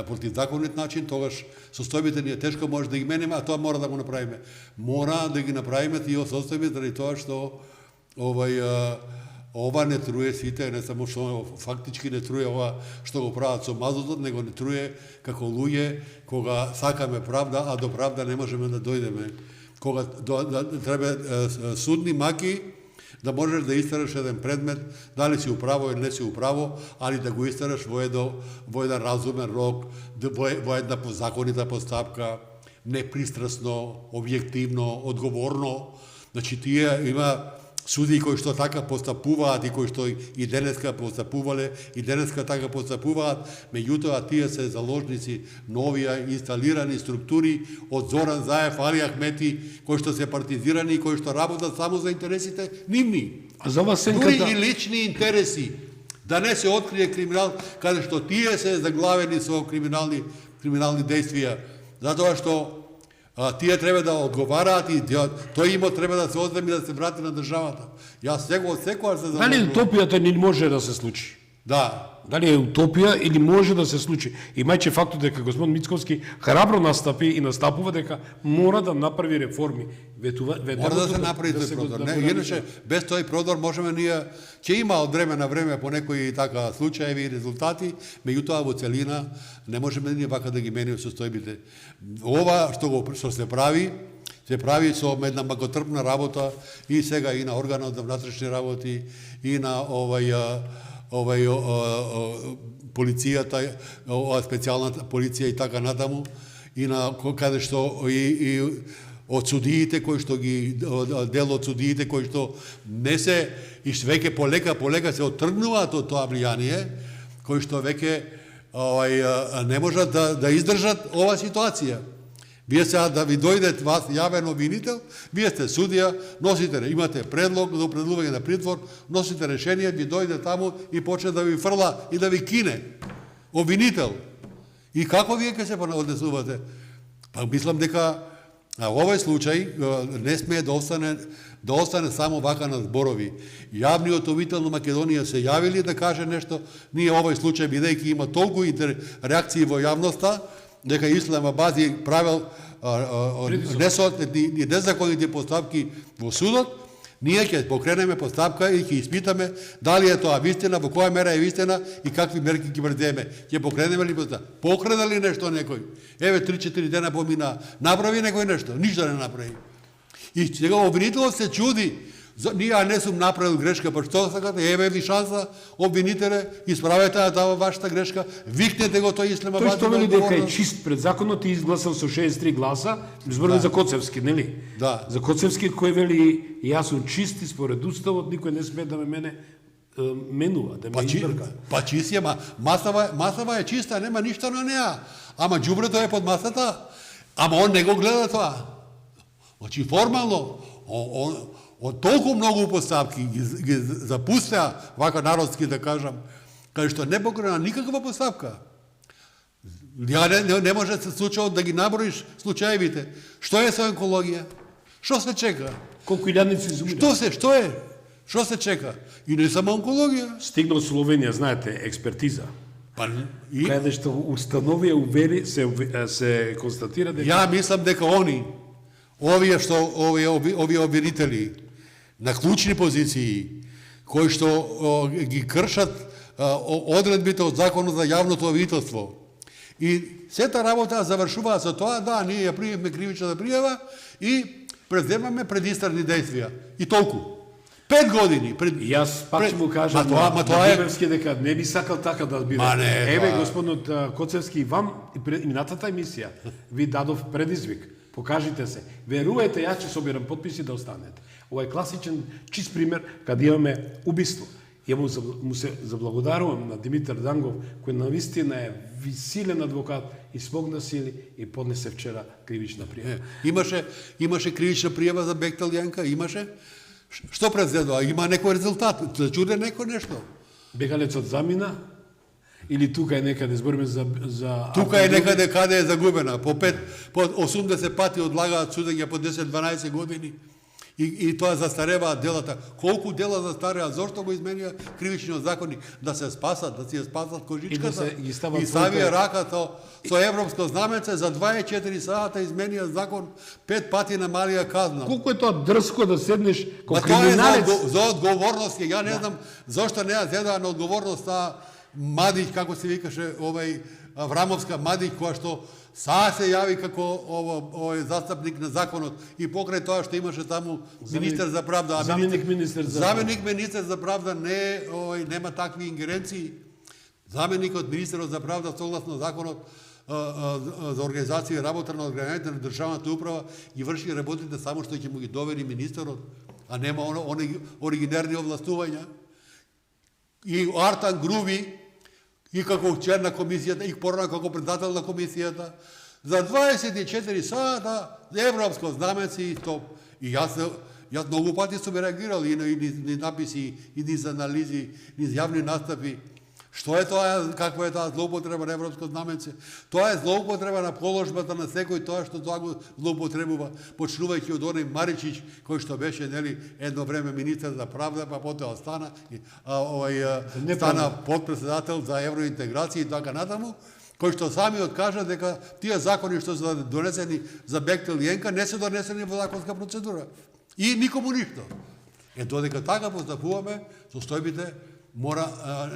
противзаконит начин, тогаш состојбите ни тешко може да ги менеме, а тоа мора да го направиме. Мора да ги направиме тие состојби заради тоа што ова не труе сите, не само што фактички не труе ова што го прават со мазутот, него не труе како луѓе кога сакаме правда, а до правда не можеме да дојдеме. Кога треба судни маки да можеш да истераш еден предмет, дали си управо или не си управо, али да го истераш во еден разумен рок, во една позаконита постапка, непристрасно, објективно, одговорно. Значи, тие има суди кои што така постапуваат и кои што и денеска постапувале, и денеска така постапуваат, меѓутоа тие се заложници новија инсталирани структури од Зоран Заев, Али Ахмети, кои што се партизирани и кои што работат само за интересите нивни. А за вас дури и лични интереси. Да не се открие криминал, каде што тие се заглавени со криминални действија, затоа што тие треба да одговараат и тој имот треба да се одземи да се врати на државата. Јас секогаш се Дали утопијата не може да се случи? Да. Дали е утопија или може да се случи? Имајќи фактот дека господин Мицковски храбро настапи и настапува дека мора да направи реформи. Мора да се направи тој продор. Иначе без тој продор можеме ние ќе има од време на време по некои така случаеви и резултати, меѓутоа во целина не можеме ние вака да ги мениме состојбите. Ова што се прави со една многотрпна работа и сега и на органот за внатрешни работи и на полицијата, специјалната полиција и така натаму, и на каде што и од судиите кои што ги дел од судиите кои што не се и веќе полека се оттргнуваат од тоа влијание, кои што веќе не можат да издржат ова ситуација. Вие сега да ви дојде вас јавен обвинител, вие сте судија, имате предлог за определување на притвор, носите решение, ви дојде таму и почне да ви фрла и да ви кине. Обвинител. И како вие ќе се однесувате? Па мислам дека овој случај не смее да остане само вака на зборови. Јавниот обвинител на Македонија се јавили да каже нешто, ние овој случај бидејќи има толку реакции во јавноста, дека Исламабади правил несоодветни и незаконити постапки во судот, ние ќе покренеме постапка и ќе испитаме дали е тоа вистина, во која мера е вистина и какви мерки ќе предприеме. Ќе покренеме ли постапка? Покрена ли нешто некој? Еве 3-4 дена помина, направи некој нешто? Ништо не направи. И сега обвинителот се чуди Ние не сум направил грешка, па што сакате? Еве ви шанса, обвинителе, исправете таа вашата грешка, викнете го тој Ислема Тој што вели дека е отговорност. чист пред законот и изгласал со 63 гласа, зборува за Коцевски, нели? Да. За Коцевски кој вели јас сум чист и според уставот никој не смее да мене менува, да ме избрка. Па чист е, масава е чиста, нема ништо на неа. Ама џубрето е под масата, ама он не го гледа тоа. Значи формално, од толку многу поставки ги запустеа, вака народски да кажам, кај што не покрена никаква поставка. Не може се случајот да ги наброиш случаевите. Што е со онкологија? Што се чека? Колку илјадници изумира. Што е? Што се чека? И не само онкологија. Стигна од Словенија, знаете, експертиза. Па и Каде што установија увери се констатира дека ја мислам дека овие обвинители на клучни позиции кои што ги кршат одредбите од законот за јавното обвинителство. И сета работа завршува со тоа, да, ние ја примеме кривичната пријава и преземаме предистрани действија. И толку. 5 години. Јас пак ќе му кажам Ма тоа е... Бугарски дека не би сакал така да биде. Ма не, Еве тоа- господинот Коцевски вам и минатата емисија ви дадов предизвик. Покажите се. Верувајте, јас ќе собирам потписи да останете. Ова е класичен чист пример каде имаме убиство. Ја му се заблагодарувам на Димитар Дангов, кој навистина е силен адвокат и смогна сили и поднесе вчера кривична пријава. Имаше кривична пријава за Бехтел Јанка, имаше. Што презедува? Има некој резултат, чуде некој нешто. Бегалецот замина или тука е некаде збориме за Тука е некаде каде е загубена. По 80 пати одлагаат судење по 10-12 години. И тоа застарева делата. Колку дела застареа? Зошто го изменија кривичниот законник? Да се спасат, да си ја спасат кожичката. И ставија раката со европско знаменце за 24 сата изменија закон, 5 пати намалија казна. Колку е тоа дрско да седнеш Ма како тоа е криминалец? за одговорност. Ја не знам зошто не ја зедаа на одговорност таа Мадиќ, како се викаше, Врамовска Мадиќ, која што се јави како овој застапник на законот и покрај тоа што имаше таму министер за правда, заменик министер за правда нема такви ингеренции. Заменикот министерот за правда согласно законот за организација и работа на органите на државната управа ги врши работите само што ќе му ги довери министерот, а нема оригинерни овластувања. И Артан Груби, и како член на комисијата, и порано како председател на комисијата, за 24 сата европско знаменце и топ. И јас многу пати сум реагирал и низ написи, и низ анализи, низ јавни настапи. Што е тоа, каква е таа злоупотреба на европско знаменце? Тоа е злоупотреба на положбата на секој тоа што тоа го злоупотребува, почнувајќи од оној Маричич, кој што беше едно време министер за правда, па потоа стана подпредседател за евроинтеграција и така натаму, кој што самиот кажа дека тие закони што се донесени за Бехтел Јанка не се донесени во законска процедура. И никому ништо. Додека така постапуваме, состојбите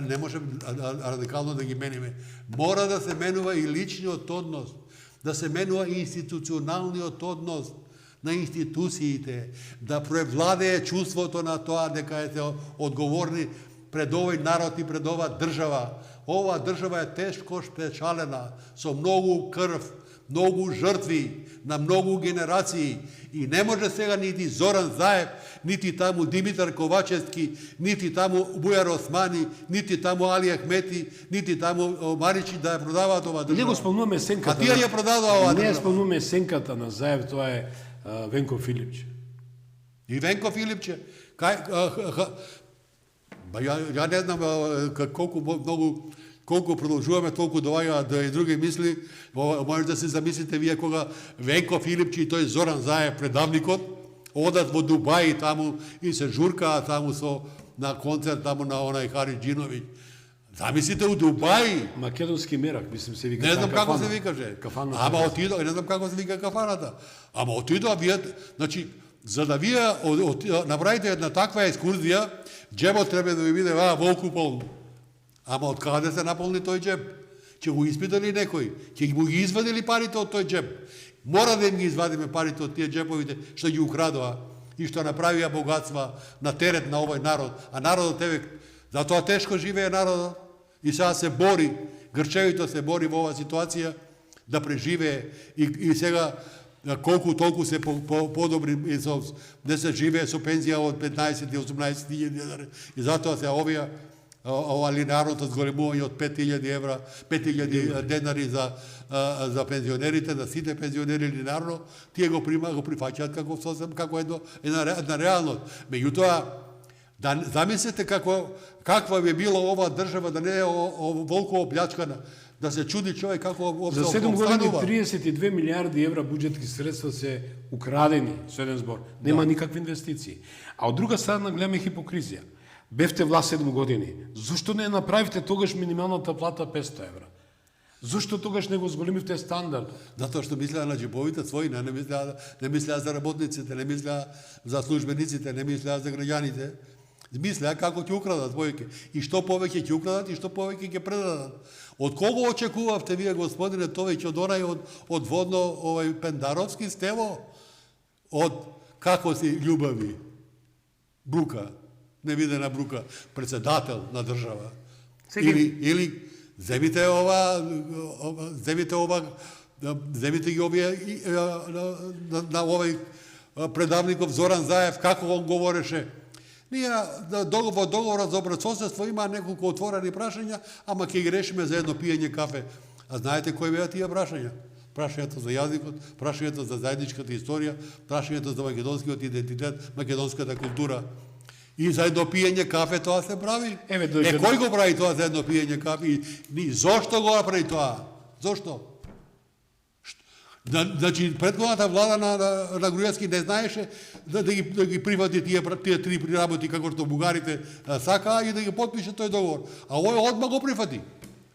не може радикално да ги мениме. Мора да се менува и личниот однос, да се менува и институционалниот однос на институциите, да превладее чувството на тоа дека е одговорни пред овој народ и пред оваа држава. Оваа држава е тешко спечалена, со многу крв, многу жртви, на многу генерации. И не може сега нити Зоран Заев, нити таму Димитар Ковачевски, нити таму Бујар Османи, нити таму Али Ахмети, нити таму Маричи да ја продаваат оваа држава. Не го спомнуваме сенката. А тие ја продадоа оваа држава. Не ја спомнуваме сенката на Заев, тоа е Венко Филипче. И Венко Филипче. Ја не знам колку продолжуваме, толку доаѓаат и други мисли. Може да се замислите вие кога Венко Филипче и тој Зоран Заев, предавникот, одат во Дубај таму и се журкаат таму на концерт таму на онај Хариџиновиќ. Замислите у Дубај. Македонски мерак, мислим се вика. Не знам како се викаше. Ама отидоа, не знам како се вика кафаната. Ама отидоа вие, значи, за да вие направите една таква екскурзија, џебот треба да ви биде волку полн. Ама од каде се наполни тој џеб? Ќе го испитали некој? Ќе му ги извадили парите од тој џеб? Мора да им ги извадиме парите од тие џеповите што ги украдоа. и што направија богатства на терет на овој народ, а народот затоа тешко живее народот и сега се бори, грчевито се бори во оваа ситуација да преживее и сега колку толку се подобри да се живее со пензија од 15 и 18 илјади денари и затоа се ова линеарното зголемување од 5.000 евра, 5.000 денари за пензионерите, да сите пензионери линеарно, тие го прифаќаат како сосем, како една реалност. Меѓутоа, да замислете каква би била оваа држава да не е волко оплячкана, да се чуди човек како за 7 години 32 милиарди евра буџетски средства се украдени со еден збор. Нема никакви инвестиции. А од друга страна гледаме хипокризија. Бевте власт 7 години. Зошто не направивте тогаш минималната плата 500 евра? Зошто тогаш не го зголемивте стандард? Затоа што мислеа на џебовите своји, не мислеа за работниците, не мислеа за службениците, не мислеа за граѓаните. Мислеа како ќе украдат повеќе. И што повеќе ќе украдат и што повеќе ќе предадат. Од кого очекувавте вие, господине Товиќ, од онај од водно Пендаровски стево? Од како си љубави? Брука, невидена брука, председател на држава. Или земите ги овие на овој предавников Зоран Заев, како он говореше. Ние во договорот за добрососедство има неколку отворени прашања, ама ќе ги решиме за едно пиење кафе. А знаете кои беа тие прашања? Прашањето за јазикот, прашањето за заедничката историја, прашањето за македонскиот идентитет, македонската култура. И за едно пиење кафе тоа се прави. Кој го прави тоа за едно пиење кафе? И зошто го прави тоа? Зошто? Значи, предходната влада на Груевски не знаеше да ги прифати тие три приработи како што бугарите сакаа и да ги потпише тој договор. А овој одма го прифати.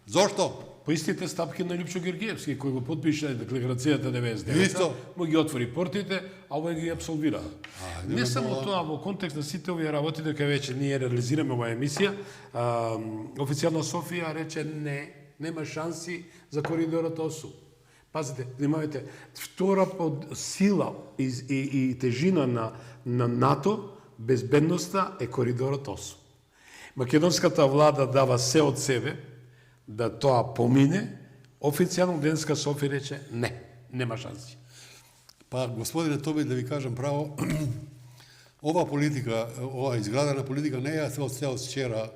Зошто? По истите стапки на Лјупчо Гергиевски, кој го потпише декларацијата 99, му ги отвори портите, а овој ги абсолвира. Не само тоа, во контекст на сите овие работи, дека веќе ние реализираме оваа емисија, официјално Софија рече нема шанси за коридорот ОСУ. Пазите, внимавајте, втора под сила и тежина на НАТО, безбедноста е коридорот ОСУ. Македонската влада дава се од себе да тоа помине, официјално денеска Софија рече нема шанси. Па, господине Тоби, да ви кажам право, ова политика, ова изградена политика не е се од вчера,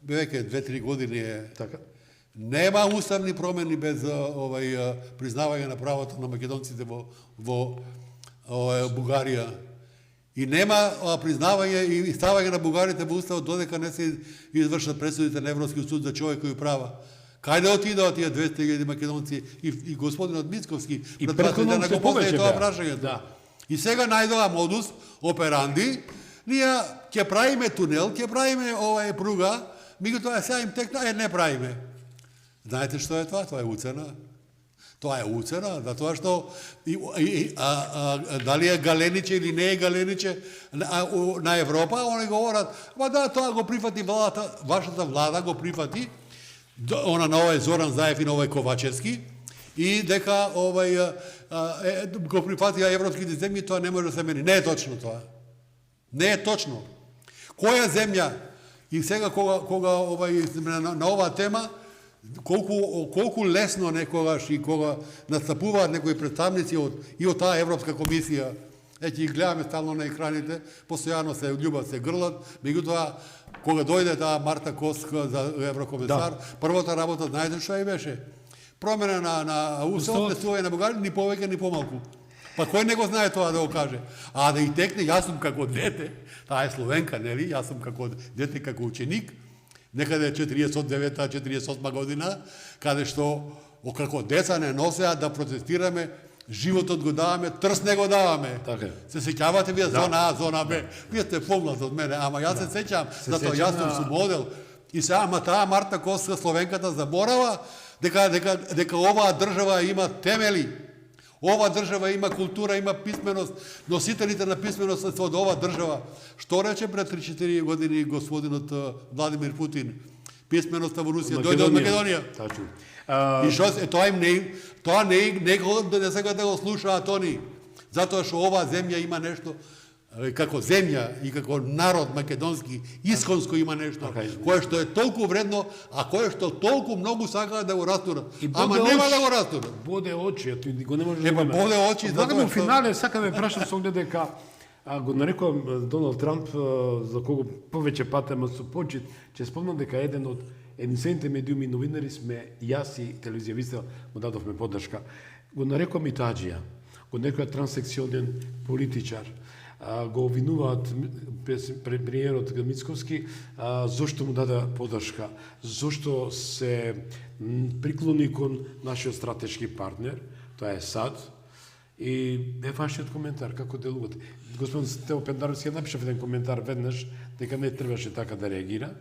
веќе 2-3 години е така. Нема уставни промени без признавање на правото на македонците во Бугарија. И нема признавање и ставање на бугарите во уставот додека не се извршат пресудите на Европскиот суд за човекови права. Кајде отидоа тие 200.000 македонци и господинот Мицковски пред да не го повеќе тоа прашањето. И сега најдоа модус операнди, ние ќе правиме тунел, ќе правиме пруга, меѓутоа сега им текна, не правиме. Знаете што е тоа? Тоа е уцена. Тоа е уцена, затоа што дали е галениче или не е галениче на Европа, они говорат, тоа го прифати владата, вашата влада го прифати, на овој Зоран Заев и на овој Ковачевски, и дека го прифатија европските земји, тоа не може да се мени. Не е точно тоа. Не е точно. Која земја, и сега кога на оваа тема, колку лесно некогаш и кога настапуваат некои представници од таа Европска комисија, ги гледаме стално на екраните, постојано се љубат, се грлат, меѓутоа кога дојде таа Марта Коска за еврокомисар, првата работа знаете што и беше? Промена на уставот, на Бугарија, ни повеќе ни помалку. Па кој не го знае тоа да го каже? А да и текне, јас сум како дете, таа е Словенка, нели? Јас сум како дете, како ученик, некаде 49-48 година, каде што како деца не носеа да протестираме, животот го даваме, трст не го даваме. Така. Се сеќавате вие зона А, зона Б. Вие сте помлад од мене, ама јас се сеќавам, затоа јас сум модел. И сега, ама таа Марта Коска, Словенката, заборава дека оваа држава има темели. Ова држава има култура, има писменост, носителите на писменост се од оваа држава. Што рече пред 3-4 години господинот Владимир Путин? Писменоста во Русија дојде од Македонија. Тачно. И што тоа не го да сега да го слушаат они. Затоа што оваа земја има нешто како земја и како народ македонски исконско има нешто кое што е толку вредно, а кое што толку многу сакаат да го растурат. Ама нема да го растурат. Боде очи, ти го не можеш да го боде очи, затоа во финале сакам да прашам со оглед дека го нарекувам Доналд Трамп, за кого повеќе пат ама со почит, че спомнам дека еден од единствените медиуми новинари сме јас и телевизија Вистел му дадовме поддршка. Го нарекувам и таџија, го нарекува трансекционен политичар. Го обвинуваат премиерот Мицковски зошто му даде поддршка, зошто се приклони кон нашиот стратешки партнер, тоа е САД. И е вашиот коментар, како делувате? Господин Стево Пендаровски напишав еден коментар веднаш дека не требаше така да реагира,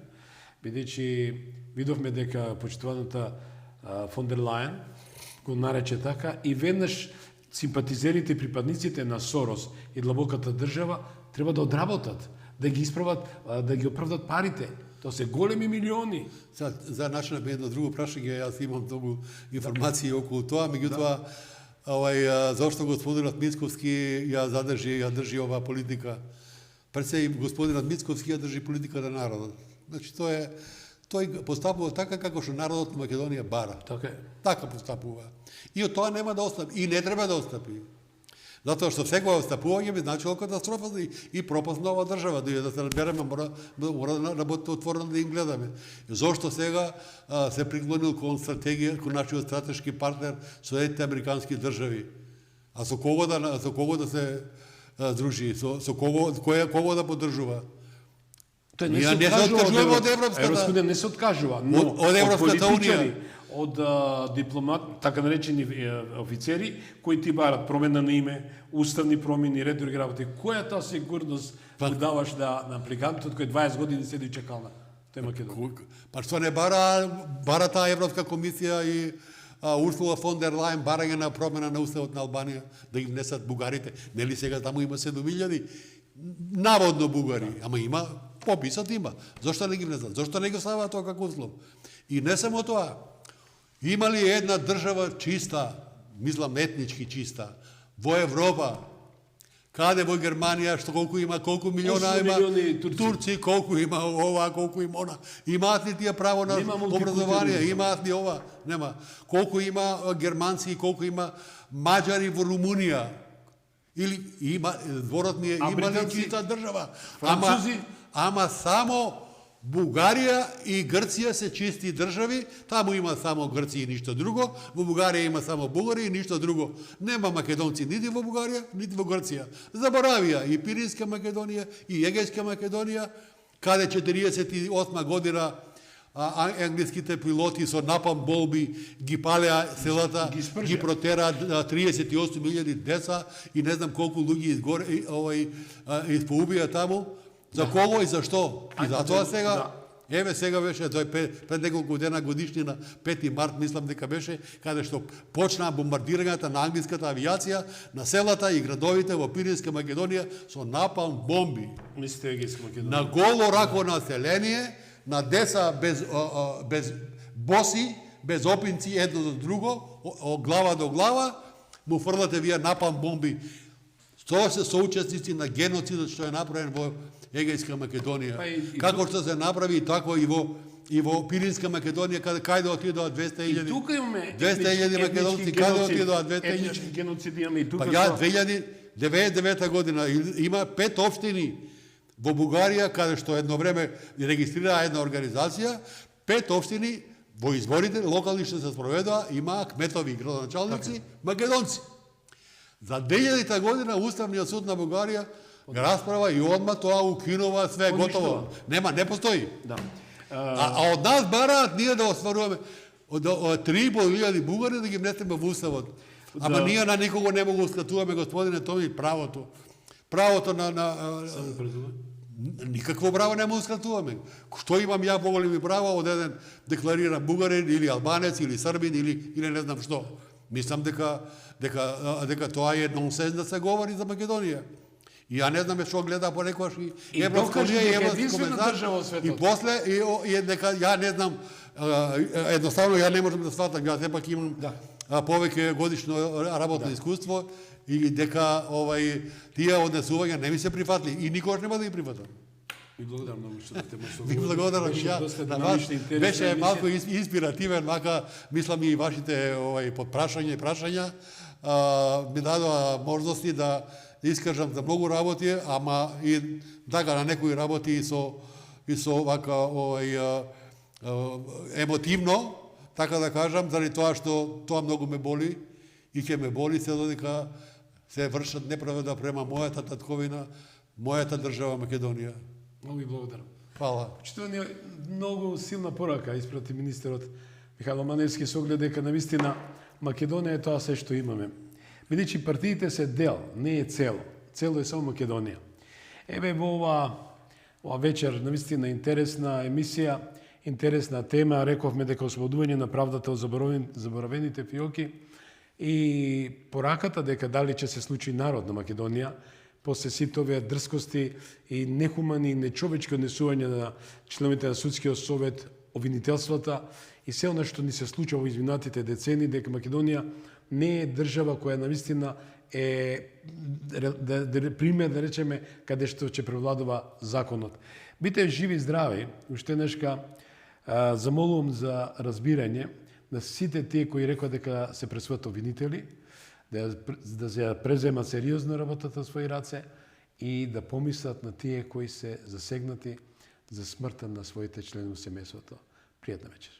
бидејќи видовме дека почитуваната фон дер Лајен го нарече така и веднаш симпатизерите и припадниците на Сорос и длабоката држава треба да одработат, да ги исправат, да ги оправдат парите. Тоа се големи милиони. За начинот едно друго прашање, јас имам многу информации околу тоа, меѓутоа зошто господинот Мицковски ја држи оваа политика? Пред се господинот Мицковски ја држи политика на народот. Значи тој постапува така како што народот на Македонија бара. Така е. Така постапува. И од тоа нема да отстапи и не треба да отстапи. Затоа што секоја отстапување би значило катастрофа и пропаст на оваа држава, да се разбереме, мора да работи отворено да им гледаме. Зошто сега се приклонил кон стратегија, кон нашиот стратешки партнер Соединетите американски држави? А со кого да се дружи? Со кого да поддржува? Не се откажува од Европската. Не се откажува, но од Европската унија, од дипломат, така наречени офицери, кои ти барат промена на име, уставни промени, ред други работи. Која таа сигурност даваш на апликантот кој 20 години седи и чекална? Тој Македонија. Па што не бара таа Европска комисија и Урсула фон дер Лајен барање на промена на уставот на Албанија да ги внесат бугарите. Нели сега таму има 7.000 наводно бугари, ама има пописот има. Зошто не ги внесат? Зошто не го ставаат тоа како услов? И не само тоа. Има ли една држава чиста, мислам етнички чиста, во Европа, каде во Германија, што колку милиона има турци, колку има ова, колку има она. Имаат ли тие право на образование? Имаат ли ова? Нема. Колку има германци, колку има маđари во Румунија? Или има дворот ми е има ли чиста држава? Ама само Бугарија и Грција се чисти држави, таму има само Грција и ништо друго, во Бугарија има само бугари и ништо друго. Нема македонци нити во Бугарија, нити во Грција. Заборавија и Пиринска Македонија и Егејска Македонија, каде 48 година англиските пилоти со напалм болби ги палеа селата, ги протераа 38.000 деца и не знам колку луѓе испоубија таму. За кого и за што? И за тоа сега, еве сега беше, пред неколку дена годишнина, 5 март, мислам дека беше, каде што почнаа бомбардирањата на англиската авиација на селата и градовите во Пиринска Македонија со напалм бомби. Мислите Егејска Македонија? На голо рако население, на деца без боси, без опинци едно до друго, од глава до глава, му фрлате вие напалм бомби. Тоа се соучесници на геноцидот што е направен во Егејска Македонија. Како што се направи и тако и во Пиринска Македонија, каде отидоа 200.000. И тука имаме 200.000 македонци, каде отидоа 200.000. Етнички геноциди имаме и тука. Па ја 2099 година има 5 општини во Бугарија каде што едно време регистрираа една организација, 5 општини во изборите локални што се спроведоа имаа кметови и градоначалници македонци. За 2000 година Уставниот суд на Бугарија го расправа и одма тоа укинува све готово. Нема, не постои. Да. А од нас бараат ние да остваруваме од 3.500 бугари да ги внесеме во Уставот. Ама ние на никого не го ускратуваме, господине Томи, правото. Правото на никакво право не му ускратуваме. Што имам ја поголеми права од еден деклариран бугарин или албанец или србин или не знам што. Мислам дека тоа е нонсенс да се говори за Македонија. И ја не знаме што гледа понекогаш и Европска унија и Европски комесар и после и дека ја не знам едноставно ја не можам да сватам, ја сепак имам повеќе годишно работно искуство и дека тие однесувања не ми се прифатли и никогаш нема да ги прифатам. Ви благодарам многу што сте ме Ви благодарам на вас. Беше малку инспиративен, мака мислам и вашите прашања ми дадоа можности да искажам за многу работи, ама и така на некои работи и со вака емотивно, така да кажам, заради тоа што тоа многу ме боли и ќе ме боли се додека се вршат неправда према мојата татковина, мојата држава Македонија. Многу ви благодарам. Фала. Почитувани, многу силна порака испрати министерот Михајло Маневски со оглед дека навистина Македонија е тоа се што имаме. Бидејќи партиите се дел, не е цело. Цело е само Македонија. Еве во ова вечер навистина интересна емисија, интересна тема, рековме дека ослободување на правдата од заборавените фиоки и пораката дека дали ќе се случи народ на Македонија после сите овие дрскости и нехумани и нечовечки однесувања на членовите на Судскиот совет, обвинителствата и се она што ни се случува во изминатите децени, дека Македонија не е држава која навистина е пример, да речеме, каде што ќе превладува законот. Бите живи и здрави, уште нешка замолувам за разбирање на сите тие кои рекоа дека се пресват обвинители, да се преземат сериозно работата во своји раце и да помислат на тие кои се засегнати за смртта на своите членови семејството. Пријатна вечер.